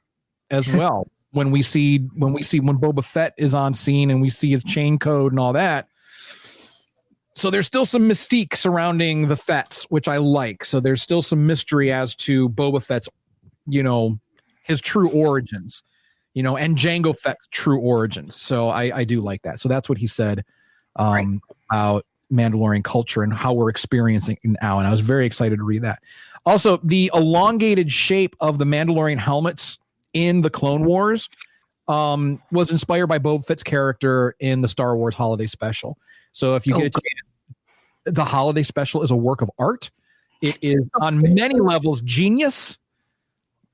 as well. when Boba Fett is on scene and we see his chain code and all that. So there's still some mystique surrounding the Fetts, which I like. So there's still some mystery as to Boba Fett's, his true origins, and Jango Fett's true origins. So I do like that. So that's what he said about Mandalorian culture and how we're experiencing it now. And I was very excited to read that. Also, the elongated shape of the Mandalorian helmets in the Clone Wars was inspired by Boba Fett's character in the Star Wars Holiday Special. So if you get a chance, the Holiday Special is a work of art. It is on many levels genius,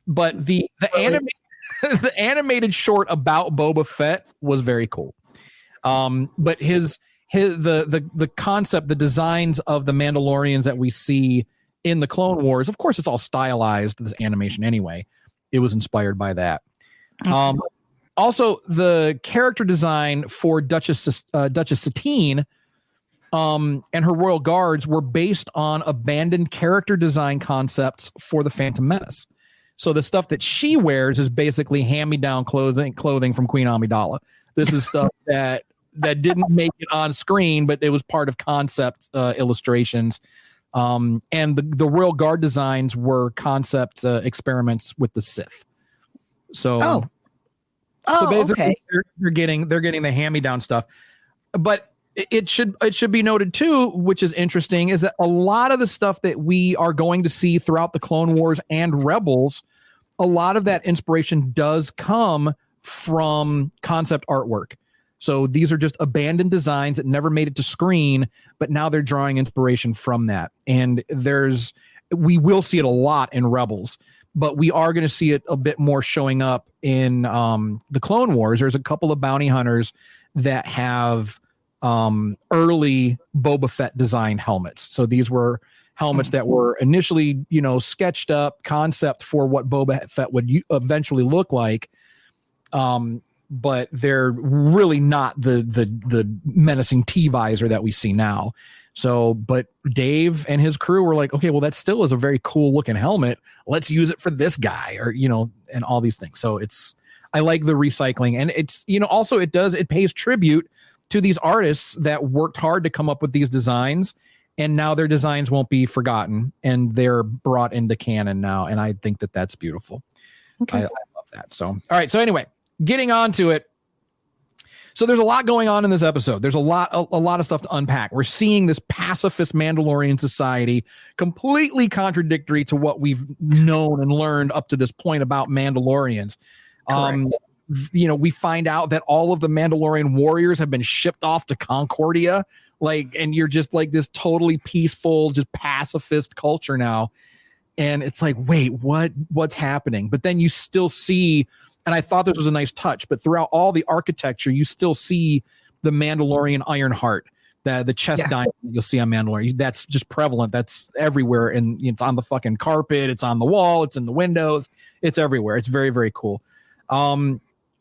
but the animated short about Boba Fett was very cool. But the concept, the designs of the Mandalorians that we see in the Clone Wars, of course, it's all stylized, this animation anyway. It was inspired by that. Okay. Also, the character design for Duchess Satine and her royal guards were based on abandoned character design concepts for the Phantom Menace. So the stuff that she wears is basically hand-me-down clothing from Queen Amidala. This is stuff that didn't make it on screen, but it was part of concept illustrations. And the royal guard designs were concept experiments with the Sith. So basically, okay. they're getting the hand-me-down stuff. But it should be noted too, which is interesting, is that a lot of the stuff that we are going to see throughout the Clone Wars and Rebels, a lot of that inspiration does come from concept artwork. So these are just abandoned designs that never made it to screen, but now they're drawing inspiration from that. And we will see it a lot in Rebels, but we are going to see it a bit more showing up in the Clone Wars. There's a couple of bounty hunters that have early Boba Fett designed helmets. So these were helmets that were initially, sketched up concept for what Boba Fett would eventually look like. But they're really not the menacing T-visor that we see now. So, but Dave and his crew were like, okay, well, that still is a very cool looking helmet. Let's use it for this guy, or, and all these things. So I like the recycling, and it's, also it pays tribute to these artists that worked hard to come up with these designs, and now their designs won't be forgotten and they're brought into canon now. And I think that that's beautiful. Okay. I love that. So, all right. So anyway, getting on to it. So there's a lot going on in this episode. There's a lot of stuff to unpack. We're seeing this pacifist Mandalorian society, completely contradictory to what we've known and learned up to this point about Mandalorians. We find out that all of the Mandalorian warriors have been shipped off to Concordia, and you're just like this totally peaceful, just pacifist culture now. And it's like, wait, what's happening? But then you still see, and I thought this was a nice touch, but throughout all the architecture, you still see the Mandalorian Iron Heart. the chest diamond you'll see on Mandalorian. That's just prevalent. That's everywhere, and it's on the fucking carpet. It's on the wall. It's in the windows. It's everywhere. It's very, very cool.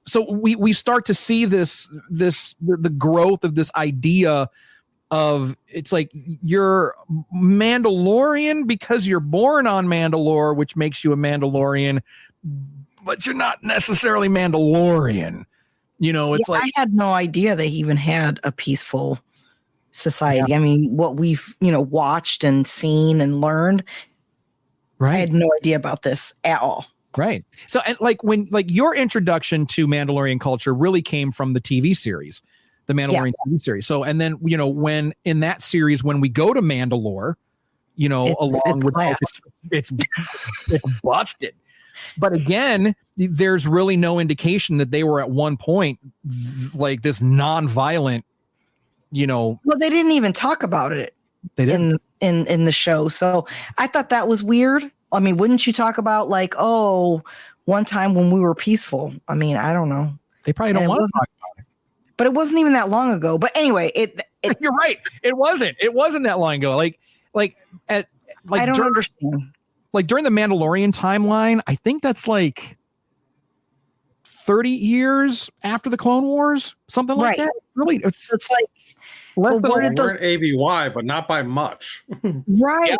So we start to see the growth of this idea of, it's like you're Mandalorian because you're born on Mandalore, which makes you a Mandalorian, but you're not necessarily Mandalorian. It's like, I had no idea they even had a peaceful society. I mean, what we've watched and seen and learned, right? I had no idea about this at all. Right. So, and when your introduction to Mandalorian culture really came from the TV series, the Mandalorian TV series. So, and then when in that series, when we go to Mandalore, it's busted. But again, there's really no indication that they were at one point like this non-violent. Well, they didn't even talk about it. They didn't in the show. So I thought that was weird. I mean, wouldn't you talk about one time when we were peaceful? I mean, I don't know. They probably don't want to talk about it. But it wasn't even that long ago. But anyway, you're right. It wasn't that long ago. I don't understand. Like during the Mandalorian timeline, I think that's like 30 years after the Clone Wars, something like that. Really, it's like less than we're in ABY, but not by much. Right.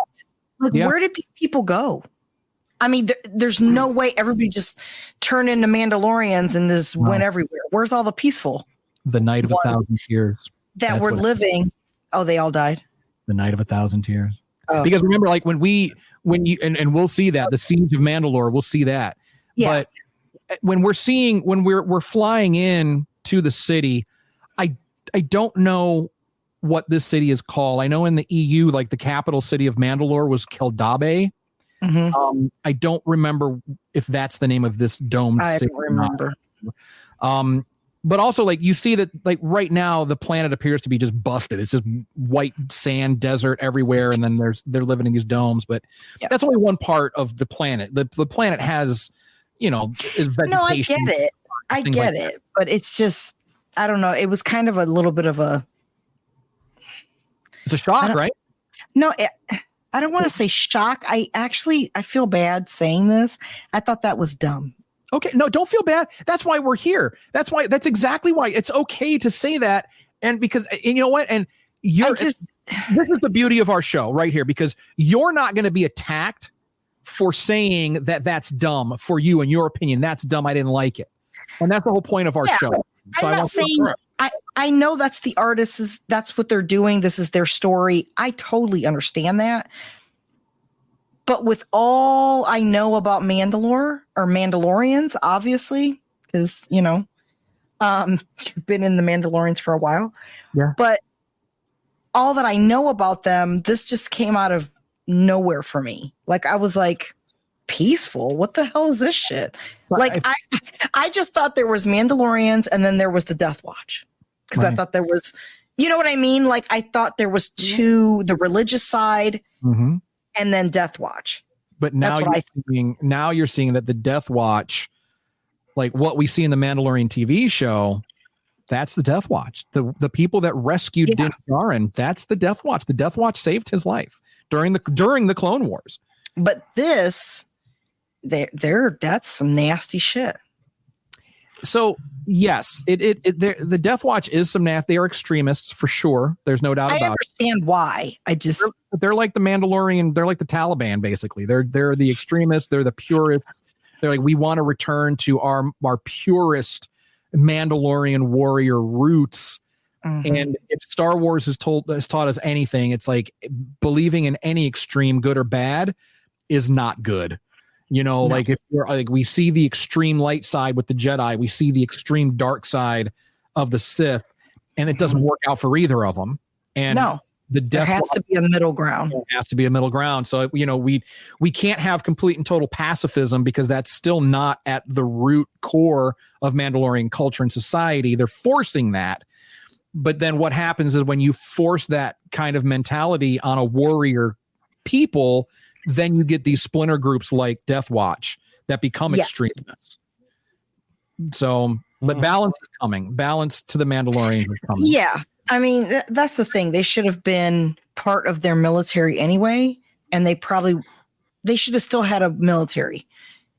Yeah. Where did these people go? I mean, there's no way everybody just turned into Mandalorians and this went everywhere. Where's all the peaceful? The night of 1,000 years that were living. Oh, they all died. The night of 1,000 tears. Oh. Because remember, like when you we'll see that the siege of Mandalore, we'll see that. Yeah. But when we're flying in to the city, I don't know what this city is called. I know in the EU, like the capital city of Mandalore was Keldabe. Mm-hmm. I don't remember if that's the name of this domed city. I don't remember. But also, like, you see that, like, right now the planet appears to be just busted. It's just white sand desert everywhere, and then they're living in these domes. But that's only one part of the planet. The planet has, vegetation. No, I get it. I get it. But it's just, I don't know. It was kind of a little bit of a. It's a shock, right? No, I don't want to say shock. I feel bad saying this. I thought that was dumb. Okay, no, don't feel bad. That's why we're here. That's exactly why it's okay to say that. And because, and you know what? And this is the beauty of our show right here, because you're not going to be attacked for saying that that's dumb for you. In your opinion, that's dumb. I didn't like it. And that's the whole point of our show. So I'm not saying, I know that's the artists, that's what they're doing. This is their story. I totally understand that. But with all I know about Mandalore or Mandalorians, obviously, because, you've been in the Mandalorians for a while. Yeah. But all that I know about them, this just came out of nowhere for me. Like, I was like, peaceful? What the hell is this shit? Like, I just thought there was Mandalorians and then there was the Death Watch. Because I thought there was, you know what I mean? Like, I thought there was the religious side. Mm-hmm. And then Death Watch. But now you're seeing that the Death Watch, like what we see in the Mandalorian TV show, that's the Death Watch. The people that rescued Din Djarin, that's the Death Watch. The Death Watch saved his life during the Clone Wars. But this, that's some nasty shit. So yes, the Death Watch is some nasty. They are extremists for sure. There's no doubt about it. I understand why. They're like the Mandalorian. They're like the Taliban, basically. They're the extremists. They're the purists. They're like, we want to return to our purest Mandalorian warrior roots. Mm-hmm. And if Star Wars has taught us anything, it's like believing in any extreme, good or bad, is not good. Like if you're like, we see the extreme light side with the Jedi, we see the extreme dark side of the Sith, and it doesn't work out for either of them. And there has to be a middle ground. There has to be a middle ground. So we can't have complete and total pacifism, because that's still not at the root core of Mandalorian culture and society. They're forcing that. But then what happens is when you force that kind of mentality on a warrior people, then you get these splinter groups like Death Watch that become extremists. So, but balance is coming. Balance to the Mandalorians is coming. Yeah. I mean, that's the thing. They should have been part of their military anyway, and they should have still had a military,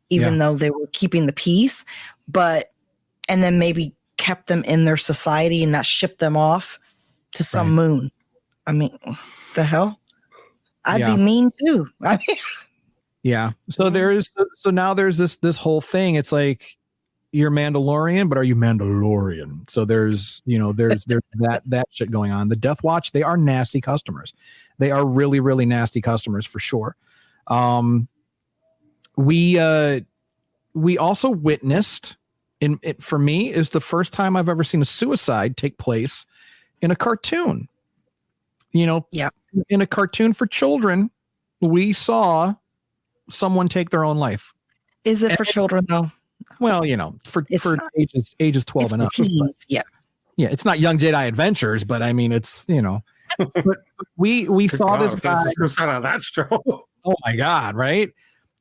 even though they were keeping the peace. And then maybe kept them in their society and not shipped them off to some moon. I mean, the hell? I'd be mean too. I mean, yeah. So now there's this whole thing. It's like, you're Mandalorian, but are you Mandalorian? So there's that shit going on. The Death Watch, they are nasty customers. They are really, really nasty customers for sure. We also witnessed, for me, is the first time I've ever seen a suicide take place in a cartoon. In a cartoon for children, we saw someone take their own life. Is it for children though? Well, for ages 12 and up. Teens, yeah, it's not Young Jedi Adventures, but I mean, it's But we saw this guy on that show. Oh my God, right?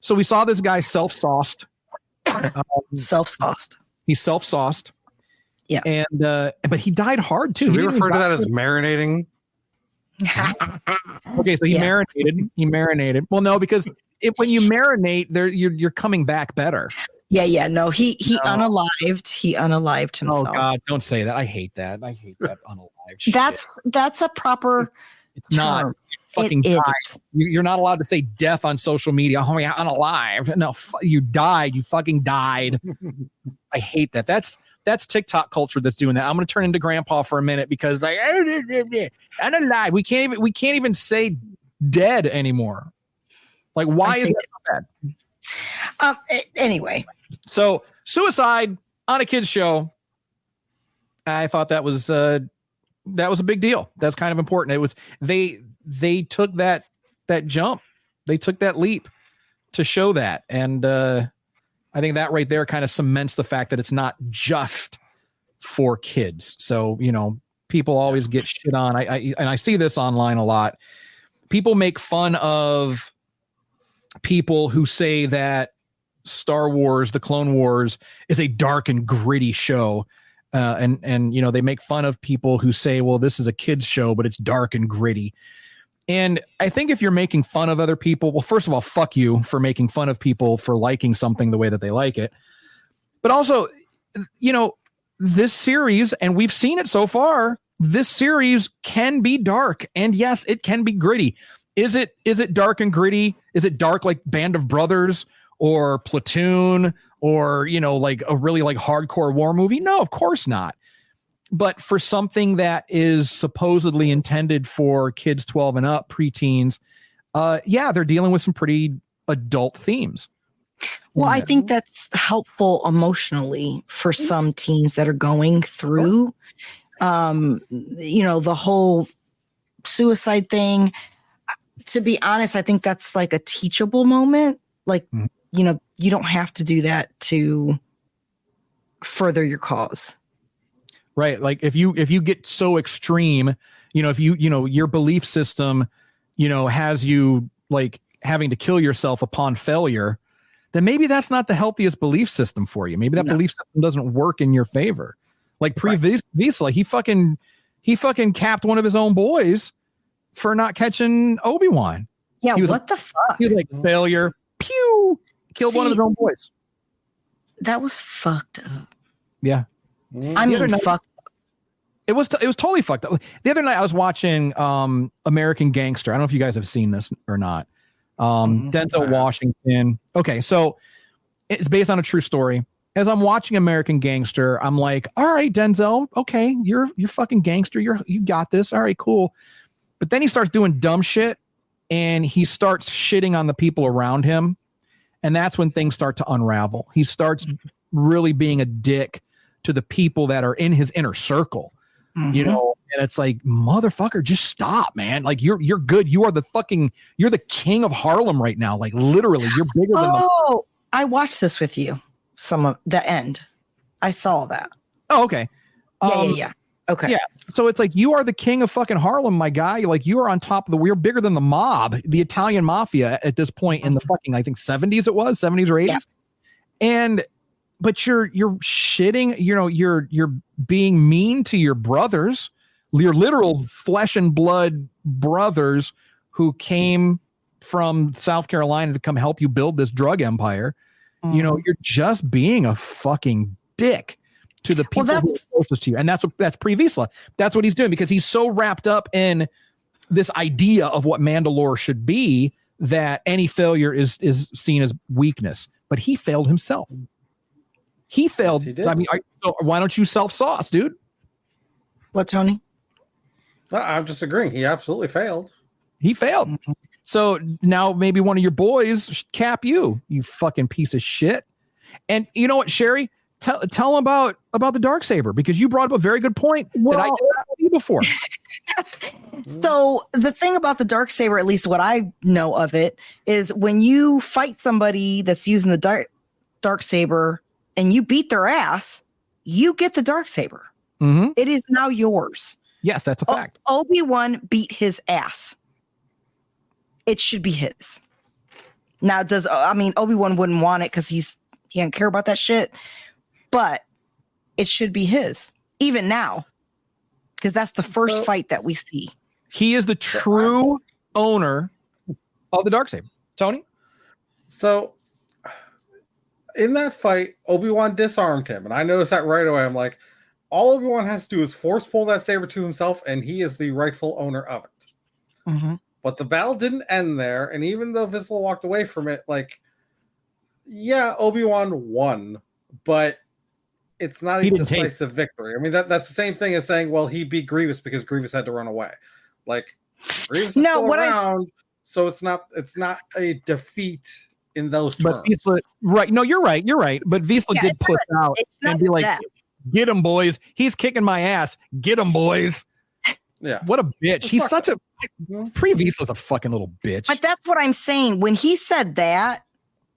So we saw this guy self-sauced. Self-sauced. He self-sauced. Yeah, and but he died hard too. Should we refer to that as marinating? Okay, so he marinated. He marinated. Well, no, because when you marinate, you're coming back better. Yeah. No, he unalived. He unalived himself. Oh God, don't say that. I hate that. Unalived shit. That's a proper. It's term. Not. Fucking died. You're not allowed to say death on social media. Oh yeah, unalive. No, you died. You fucking died. I hate that. That's TikTok culture that's doing that. I'm going to turn into grandpa for a minute because like unalive. We can't even say dead anymore. Like why is that so bad? Anyway, so suicide on a kid's show. I thought that was a big deal. That's kind of important. It was they took that jump. They took that leap to show that. And I think that right there kind of cements the fact that it's not just for kids. So, people always get shit on. I see this online a lot. People make fun of people who say that Star Wars, the Clone Wars, is a dark and gritty show. And they make fun of people who say, well, this is a kid's show, but it's dark and gritty. And I think if you're making fun of other people, well, first of all, fuck you for making fun of people for liking something the way that they like it. But also, this series, and we've seen it so far, this series can be dark. And yes, it can be gritty. Is it dark and gritty? Is it dark like Band of Brothers or Platoon or, like a really like hardcore war movie? No, of course not. But for something that is supposedly intended for kids 12 and up, preteens, they're dealing with some pretty adult themes. Well, I think that's helpful emotionally for some teens that are going through, the whole suicide thing. To be honest, I think that's like a teachable moment. Like, you don't have to do that to further your cause. Right. Like if you get so extreme, if your belief system, has you like having to kill yourself upon failure, then maybe that's not the healthiest belief system for you. Maybe that belief system doesn't work in your favor. Like Vizsla, he fucking capped one of his own boys for not catching Obi-Wan. Yeah. What the fuck? He was like failure. Pew! Killed one of his own boys. That was fucked up. Yeah. I mean, fucked up. It was totally fucked up. The other night I was watching American Gangster. I don't know if you guys have seen this or not. Denzel Washington. Okay, so it's based on a true story. As I'm watching American Gangster, I'm like, all right, Denzel, okay, you're fucking gangster. You got this. All right, cool. But then he starts doing dumb shit and he starts shitting on the people around him. And that's when things start to unravel. He starts really being a dick to the people that are in his inner circle, and it's like, motherfucker, just stop, man. Like you're good. You're the king of Harlem right now. Like literally you're bigger than I watched this with you. Some of the end. I saw that. Oh, okay. Yeah. Okay. Yeah. So it's like, you are the king of fucking Harlem, my guy. Like you are on top of we're bigger than the mob, the Italian mafia at this point in the fucking, I think 70s or 80s. Yeah. But you're shitting, you're being mean to your brothers. your literal flesh and blood brothers who came from South Carolina to come help you build this drug empire. You know, you're just being a fucking dick to the people who are closest to you. And that's pre-Vizsla. That's what he's doing, because he's so wrapped up in this idea of what Mandalore should be that any failure is seen as weakness. But he failed himself. He failed. Yes, he did. I mean, so why don't you self-sauce, dude? What, Tony? I'm just agreeing. He absolutely failed. He failed. So now maybe one of your boys should cap you, you fucking piece of shit. And you know what, Sherry? Tell them about the Darksaber, because you brought up a very good point that I didn't see before. So the thing about the Darksaber, at least what I know of it, is when you fight somebody that's using the Darksaber and you beat their ass, you get the Darksaber. Mm-hmm. It is now yours. Yes, that's a fact. Obi-Wan beat his ass. It should be his. Now, Obi-Wan wouldn't want it because he doesn't care about that shit, but it should be his, even now, because that's the first fight that we see. He is the true owner of the Darksaber. Tony? So, in that fight, Obi-Wan disarmed him, and I noticed that right away. I'm like, all Obi-Wan has to do is force pull that saber to himself, and he is the rightful owner of it. Mm-hmm. But the battle didn't end there, and even though Vizsla walked away from it, like, yeah, Obi-Wan won, but it's not a decisive victory. I mean, that's the same thing as saying, well, he beat Grievous because Grievous had to run away. Like, Grievous is still around, so it's not a defeat in those terms. But Vizsla, right? No, you're right. But Vizsla did push out and be like, "Get him, boys! He's kicking my ass. Get him, boys!" Yeah. What a bitch. He's such a Pre-Vizsla's a fucking little bitch. But that's what I'm saying. When he said that,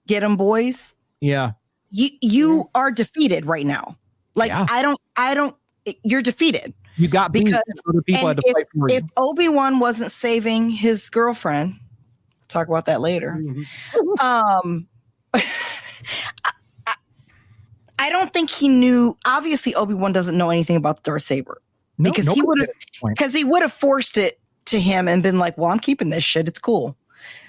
get him, boys. Yeah. You are defeated right now. Like, yeah. I don't, you're defeated. You got because other people had to fight for you. If Obi-Wan wasn't saving his girlfriend, we'll talk about that later. Mm-hmm. I don't think he knew. Obviously, Obi-Wan doesn't know anything about the Darksaber. No, because he would have forced it to him and been like, well, I'm keeping this shit. It's cool.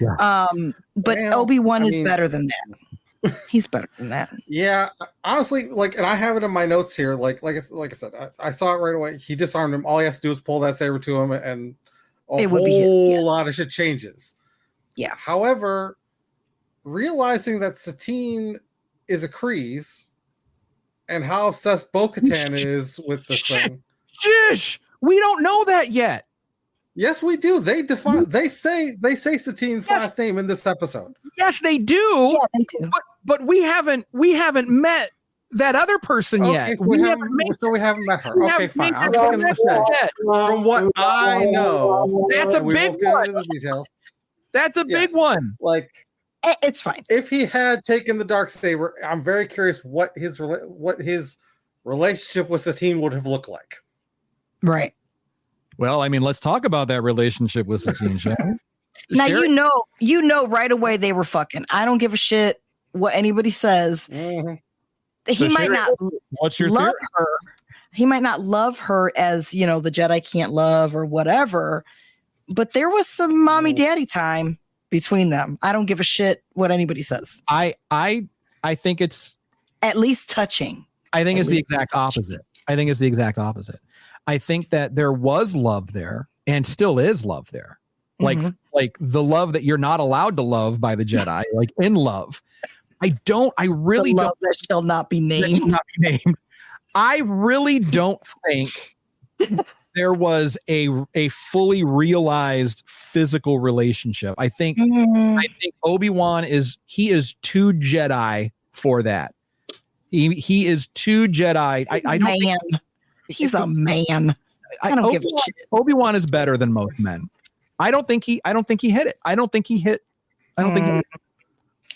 Yeah. But Obi-Wan is better than that. He's better than that. Yeah. Honestly, like, and I have it in my notes here. Like I said, I saw it right away. He disarmed him. All he has to do is pull that saber to him and a whole lot of shit changes. Yeah. However, realizing that Satine is a Kryze and how obsessed Bo-Katan is with this thing. Jish, we don't know that yet. Yes, we do. They say Satine's last name in this episode. Yes, they do. Yeah, they do. But we haven't met that other person yet. So we haven't met her. Okay, fine. I'm just going to say, from what I know, that's a big one. That's a big one. Like, it's fine. If he had taken the Darksaber, I'm very curious what his relationship with Satine would have looked like. Right. Well, I mean, let's talk about that relationship with Satine. Now you know right away they were fucking. I don't give a shit what anybody says. Mm-hmm. He might not love her. He might not love her as, you know, the Jedi can't love or whatever. But there was some mommy daddy time between them. I don't give a shit what anybody says. I think it's at least touching. I think it's the exact opposite. I think that there was love there and still is love there. Like the love that you're not allowed to love by the Jedi, like in love. I really don't. That shall not be named. I really don't think there was a fully realized physical relationship. I think Obi-Wan is too Jedi for that. He is too Jedi. I don't think he's a man. I don't give a shit. Obi-Wan is better than most men. I don't think he hit it.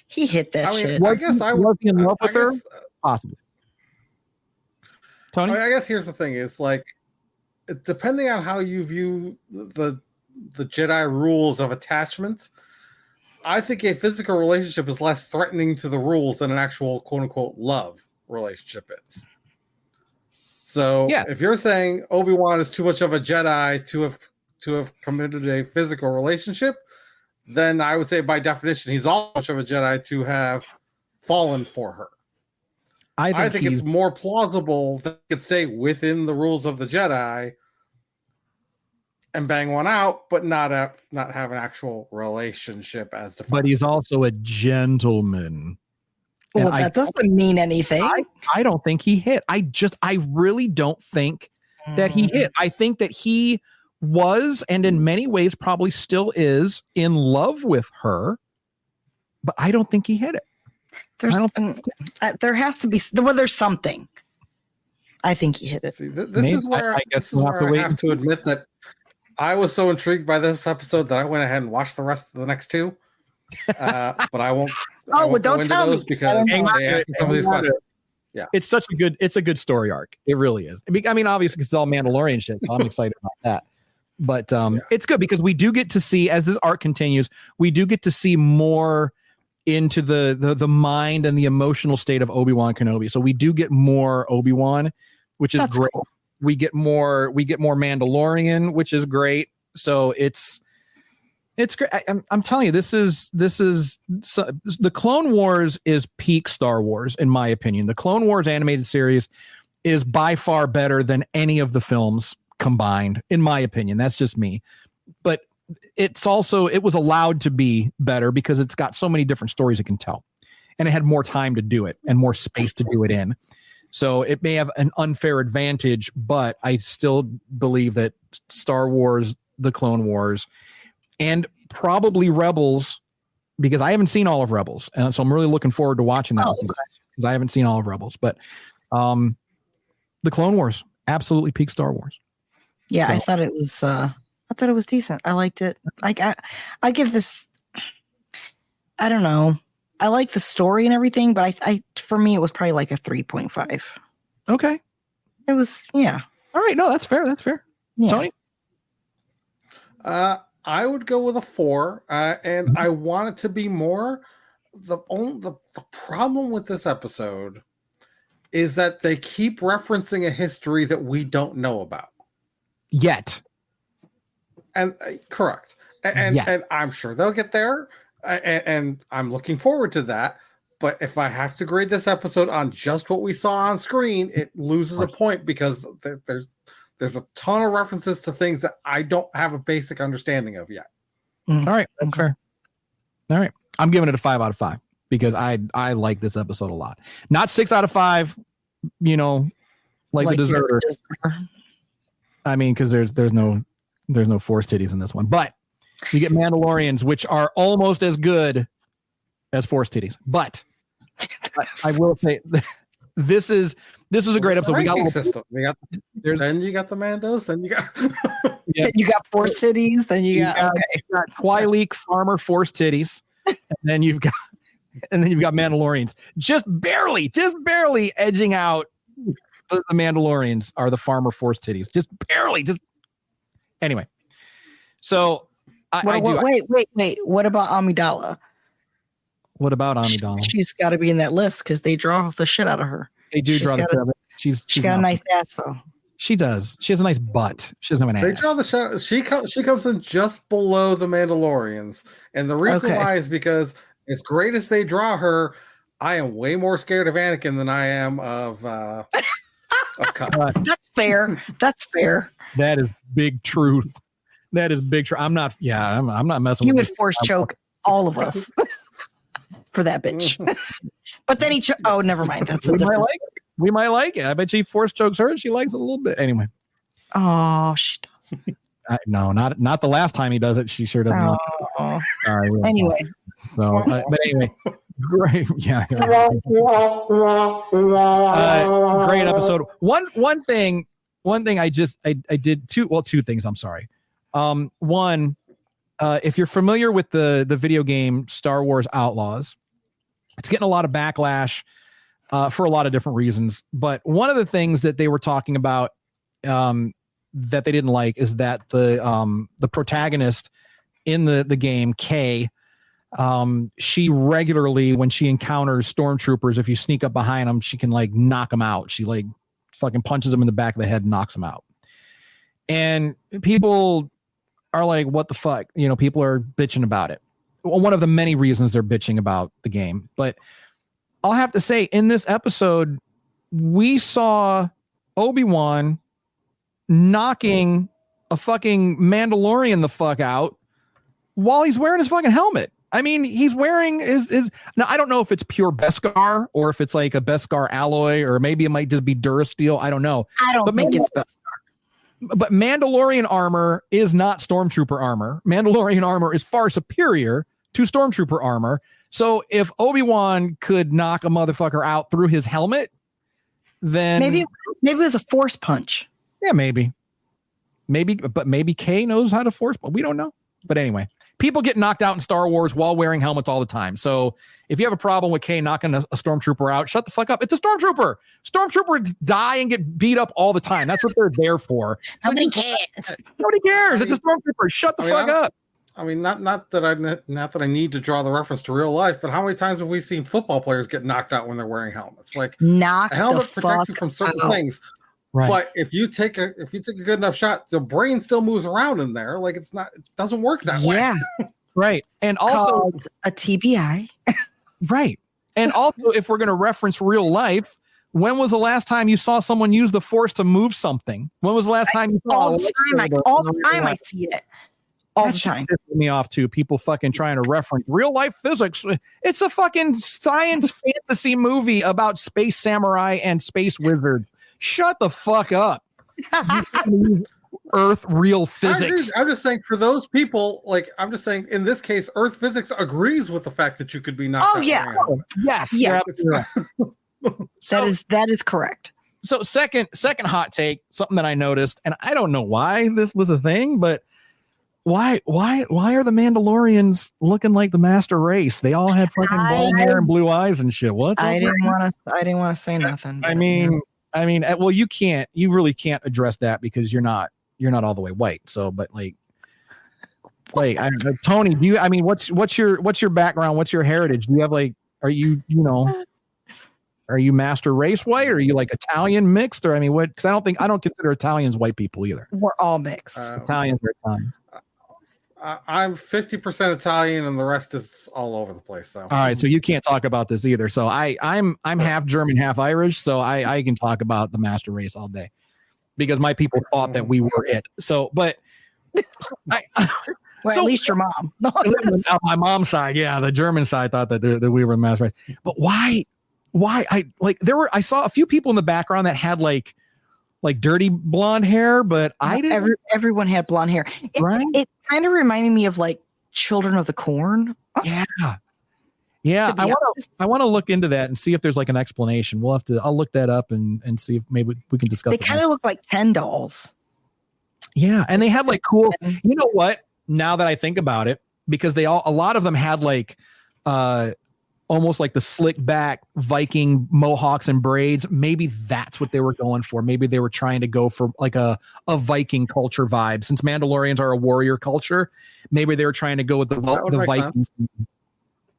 He hit that shit. Well, I guess I was in love with her. Possibly. Tony? I guess here's the thing: is like, depending on how you view the Jedi rules of attachment, I think a physical relationship is less threatening to the rules than an actual "quote unquote" love relationship is. So Yeah. if you're saying Obi-Wan is too much of a Jedi to have committed a physical relationship, then I would say by definition he's all much of a Jedi to have fallen for her. I think it's more plausible that he could stay within the rules of the Jedi and bang one out, but not have an actual relationship as defined. But he's also a gentleman. Well, that doesn't mean anything. I don't think he hit. I really don't think that he hit. I think that he was, and in many ways probably still is, in love with her, but I don't think he hit it. There has to be, there's something. I think he hit it. See, this is where I have to admit that I was so intrigued by this episode that I went ahead and watched the rest of the next two. But I won't. Don't tell me because they asked some of these questions. Yeah, it's a good story arc. It really is. I mean, obviously it's all Mandalorian shit, so I'm excited about that. But it's good because we do get to see, as this arc continues, we do get to see more into the mind and the emotional state of Obi-Wan Kenobi. So we do get more Obi-Wan, which is great. Cool. We get more Mandalorian, which is great. So it's great. I'm telling you, this is the Clone Wars is peak Star Wars, in my opinion. The Clone Wars animated series is by far better than any of the films combined, in my opinion. That's just me. But it was allowed to be better because it's got so many different stories it can tell, and it had more time to do it and more space to do it in. So it may have an unfair advantage, but I still believe that Star Wars, the Clone Wars, and probably Rebels, because I haven't seen all of Rebels, and so I'm really looking forward to watching that because I haven't seen all of Rebels. But the Clone Wars, absolutely peak Star Wars. Yeah, so, I thought it was decent. I liked it. Like I give this, I don't know. I like the story and everything, but I for me it was probably like a 3.5. Okay. It was, yeah. All right, no, that's fair. That's fair. Yeah. Tony? I would go with a 4, and I want it to be more. The problem with this episode is that they keep referencing a history that we don't know about yet. And correct, and I'm sure they'll get there, and I'm looking forward to that. But if I have to grade this episode on just what we saw on screen, it loses a point because there's a ton of references to things that I don't have a basic understanding of yet. All right, that's fair. All right, I'm giving it a 5 out of 5 because I like this episode a lot. Not 6 out of 5, like the deserter. I mean, because there's no Force titties in this one, but you get Mandalorians, which are almost as good as Force titties. But I will say this is a great episode. We got system. Then you got the Mandos. Then you got you got Force titties. Then you got Twi'lek farmer Force titties, and then you've got Mandalorians. Just barely edging out. The Mandalorians are the farmer Force titties. Just barely. Anyway. So wait. What about Amidala? What about Amidala? She's got to be in that list because they draw the shit out of her. They do draw the shit out of her. She's got a nice ass though. She does. She has a nice butt. She doesn't have an ass. They draw the shit. She comes in just below the Mandalorians, and the reason why is because as great as they draw her, I am way more scared of Anakin than I am of Cut. That's fair. That's fair. That is big truth. That is big truth. I'm not messing with you. You would force choke all of us for that bitch. But then oh, never mind. That's a different. We might like it. I bet she force chokes her and she likes it a little bit. Anyway. Oh, she does. No, not the last time he does it. She sure doesn't. Oh. Sorry. Anyway. So, but anyway, great. Yeah. Great episode. One thing I did two things. I'm sorry. One, if you're familiar with the video game Star Wars Outlaws, it's getting a lot of backlash for a lot of different reasons. But one of the things that they were talking about that they didn't like is that the protagonist in the game, Kay, she regularly, when she encounters stormtroopers, if you sneak up behind them, she can like knock them out. She like fucking punches him in the back of the head and knocks him out. And people are like, what the fuck? You know, people are bitching about it. Well, one of the many reasons they're bitching about the game. But I'll have to say, in this episode, we saw Obi-Wan knocking a fucking Mandalorian the fuck out while he's wearing his fucking helmet. I mean, he's wearing his now, I don't know if it's pure Beskar or if it's like a Beskar alloy, or maybe it might just be Durasteel. I don't know. I don't think it's Beskar. But Mandalorian armor is not Stormtrooper armor. Mandalorian armor is far superior to Stormtrooper armor. So if Obi-Wan could knock a motherfucker out through his helmet, then maybe it was a force punch. Yeah, maybe, but maybe Kay knows how to force, but we don't know. But anyway, people get knocked out in Star Wars while wearing helmets all the time. So if you have a problem with Kay knocking a Stormtrooper out, shut the fuck up. It's a Stormtrooper. Stormtroopers die and get beat up all the time. That's what they're there for. Nobody cares. Nobody cares. It's a Stormtrooper. Shut the fuck up. I mean, not that I need to draw the reference to real life, but how many times have we seen football players get knocked out when they're wearing helmets? Like, a helmet protects you from certain things. Right. But if you take a good enough shot, the brain still moves around in there. Like, it doesn't work that way. Yeah. Right. And also called a TBI. Right. And also, if we're going to reference real life, when was the last time you saw someone use the force to move something? When was the last time you saw all the time I see it. All the time. Pisses me off too. People fucking trying to reference real life physics. It's a fucking science fantasy movie about space samurai and space wizard. Shut the fuck up. Earth real physics. I'm just saying, for those people, like, I'm just saying, in this case, Earth physics agrees with the fact that you could be knocked out. Yes. Yeah. That is correct. So second hot take, something that I noticed, and I don't know why this was a thing, but why are the Mandalorians looking like the master race? They all had fucking bald hair and blue eyes and shit. What? I didn't want to say nothing. I mean, well, you really can't address that because you're not all the way white. So, but like Tony, what's your background? What's your heritage? Do you have are you master race white, or are you like Italian mixed, or what? Because I don't consider Italians white people either. We're all mixed. Italians are Italians. I'm 50% Italian, and the rest is all over the place. So, all right, so you can't talk about this either. So I'm half German, half Irish, so I can talk about the master race all day because my people thought that we were it. So, but at least your mom. On my mom's side, yeah, the German side thought that we were the master race. But why? I saw a few people in the background that had like dirty blonde hair, but I didn't. Everyone had blonde hair. It kind of reminded me of like Children of the Corn. Yeah. I want to look into that and see if there's like an explanation. I'll look that up and see if maybe we can discuss. They kind of look like Ken dolls. Yeah, and they had like cool. You know what? Now that I think about it, because a lot of them had like almost like the slick back Viking mohawks and braids. Maybe that's what they were going for. Maybe they were trying to go for like a Viking culture vibe. Since Mandalorians are a warrior culture, maybe they were trying to go with the Vikings.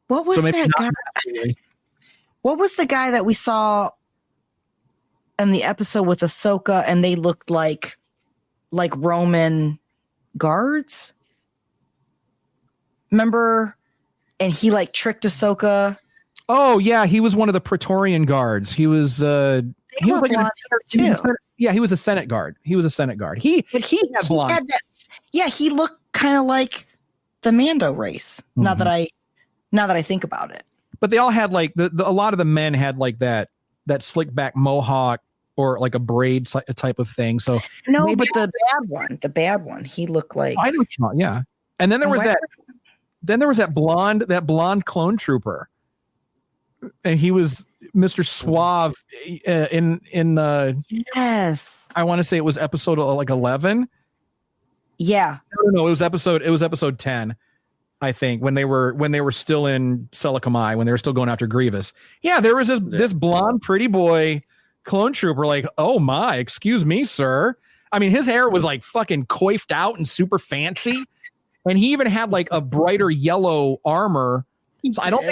What was that guy? What was the guy that we saw in the episode with Ahsoka, and they looked like Roman guards? Remember? And he like tricked Ahsoka. Oh yeah, he was one of the Praetorian guards. He was he was like he was a Senate guard. He was a Senate guard. He had blonde. He looked kind of like the Mando race. Mm-hmm. Now that I think about it. But they all had like a lot of the men had like that slick back mohawk or like a braid type of thing. So no, but the bad one, he looked like. I know, yeah. And then there was that. Then there was that blonde clone trooper, and he was Mr. Suave in yes. I want to say it was episode like 11. Yeah. No, it was episode 10. I think when they were still in Selikamai, when they were still going after Grievous. Yeah, there was this blonde pretty boy clone trooper. Like, oh my, excuse me, sir. I mean, his hair was like fucking coiffed out and super fancy. And he even had like a brighter yellow armor. So I don't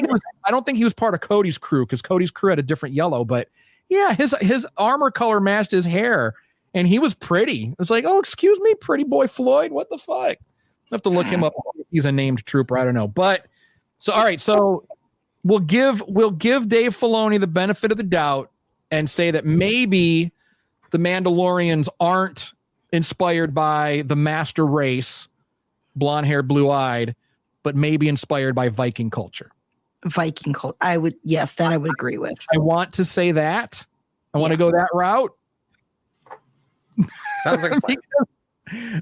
think he was part of Cody's crew, because Cody's crew had a different yellow. But Yeah, his armor color matched his hair, and he was pretty. It's like, oh, excuse me, pretty boy Floyd. What the fuck? I have to look him up. He's a named trooper. I don't know. But so all right, so we'll give Dave Filoni the benefit of the doubt and say that maybe the Mandalorians aren't inspired by the master race, blonde hair, blue eyed, but maybe inspired by Viking culture. Viking culture. I would agree with. I want to say that. I want to go that route. Sounds like a plan.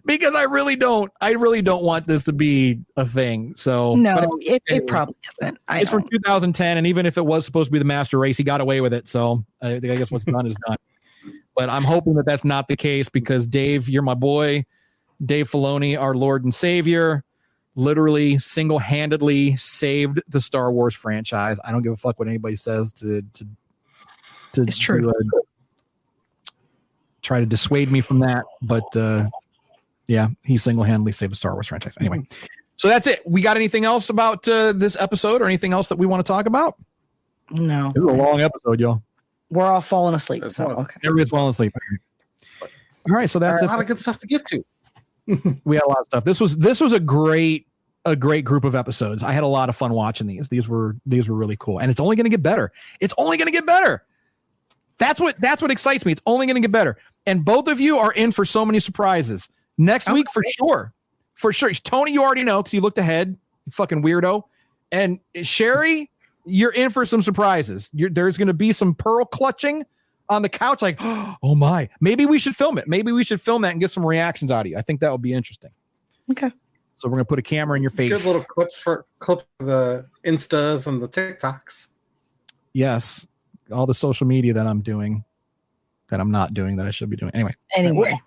because I really don't want this to be a thing. So no, it probably isn't. It's from 2010, and even if it was supposed to be the master race, he got away with it. So I guess what's done is done. But I'm hoping that that's not the case because Dave, you're my boy. Dave Filoni, our Lord and Savior, literally single-handedly saved the Star Wars franchise. I don't give a fuck what anybody says to it's true. Try to dissuade me from that. But yeah, he single-handedly saved the Star Wars franchise. Anyway, so that's it. We got anything else about this episode or anything else that we want to talk about? No. It was a long episode, y'all. We're all falling asleep. So okay. Everybody's falling asleep. All right, so that's a lot of good stuff to get to. We had a lot of stuff. This was a great group of episodes. I had a lot of fun watching these. These were really cool, and it's only going to get better. It's only going to get better. That's what excites me. It's only going to get better. And both of you are in for so many surprises next week for sure. For sure, Tony, you already know because you looked ahead. You fucking weirdo. And Sherry, you're in for some surprises. There's going to be some pearl clutching on the couch, like, oh my, maybe we should film it. Maybe we should film that and get some reactions out of you. I think that would be interesting. Okay. So we're going to put a camera in your face. Good little clips for the Instas and the TikToks. Yes. All the social media that I'm doing, that I'm not doing, that I should be doing. Anyway.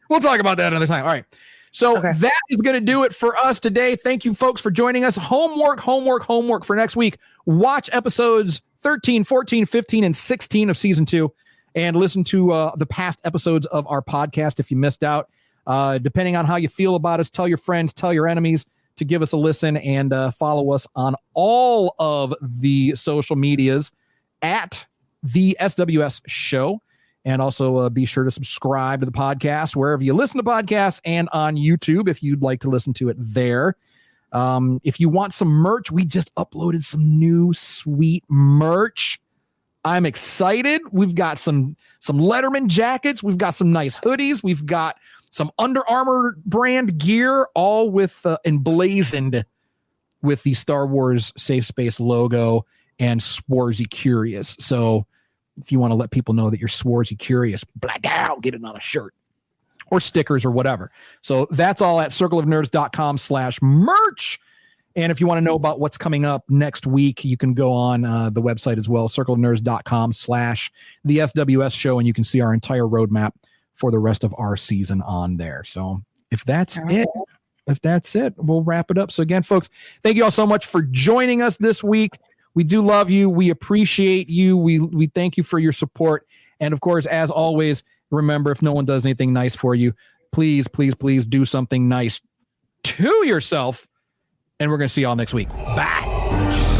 We'll talk about that another time. All right. So that is going to do it for us today. Thank you, folks, for joining us. Homework for next week. Watch episodes 13, 14, 15, and 16 of season 2. And listen to the past episodes of our podcast if you missed out. Depending on how you feel about us, tell your friends, tell your enemies to give us a listen and follow us on all of the social medias at the SWS Show. And also be sure to subscribe to the podcast wherever you listen to podcasts and on YouTube if you'd like to listen to it there. If you want some merch, we just uploaded some new sweet merch. I'm excited. We've got some Letterman jackets. We've got some nice hoodies. We've got some Under Armour brand gear, all with emblazoned with the Star Wars Safe Space logo and Swarzy Curious. So if you want to let people know that you're Swarzy Curious, black out, get it on a shirt or stickers or whatever. So that's all at circleofnerds.com/merch. And if you want to know about what's coming up next week, you can go on the website as well, circleofnerds.com/the SWS Show, and you can see our entire roadmap for the rest of our season on there. So if that's it, we'll wrap it up. So again, folks, thank you all so much for joining us this week. We do love you. We appreciate you. We thank you for your support. And of course, as always, remember, if no one does anything nice for you, please, please, please do something nice to yourself. And we're going to see y'all next week. Bye.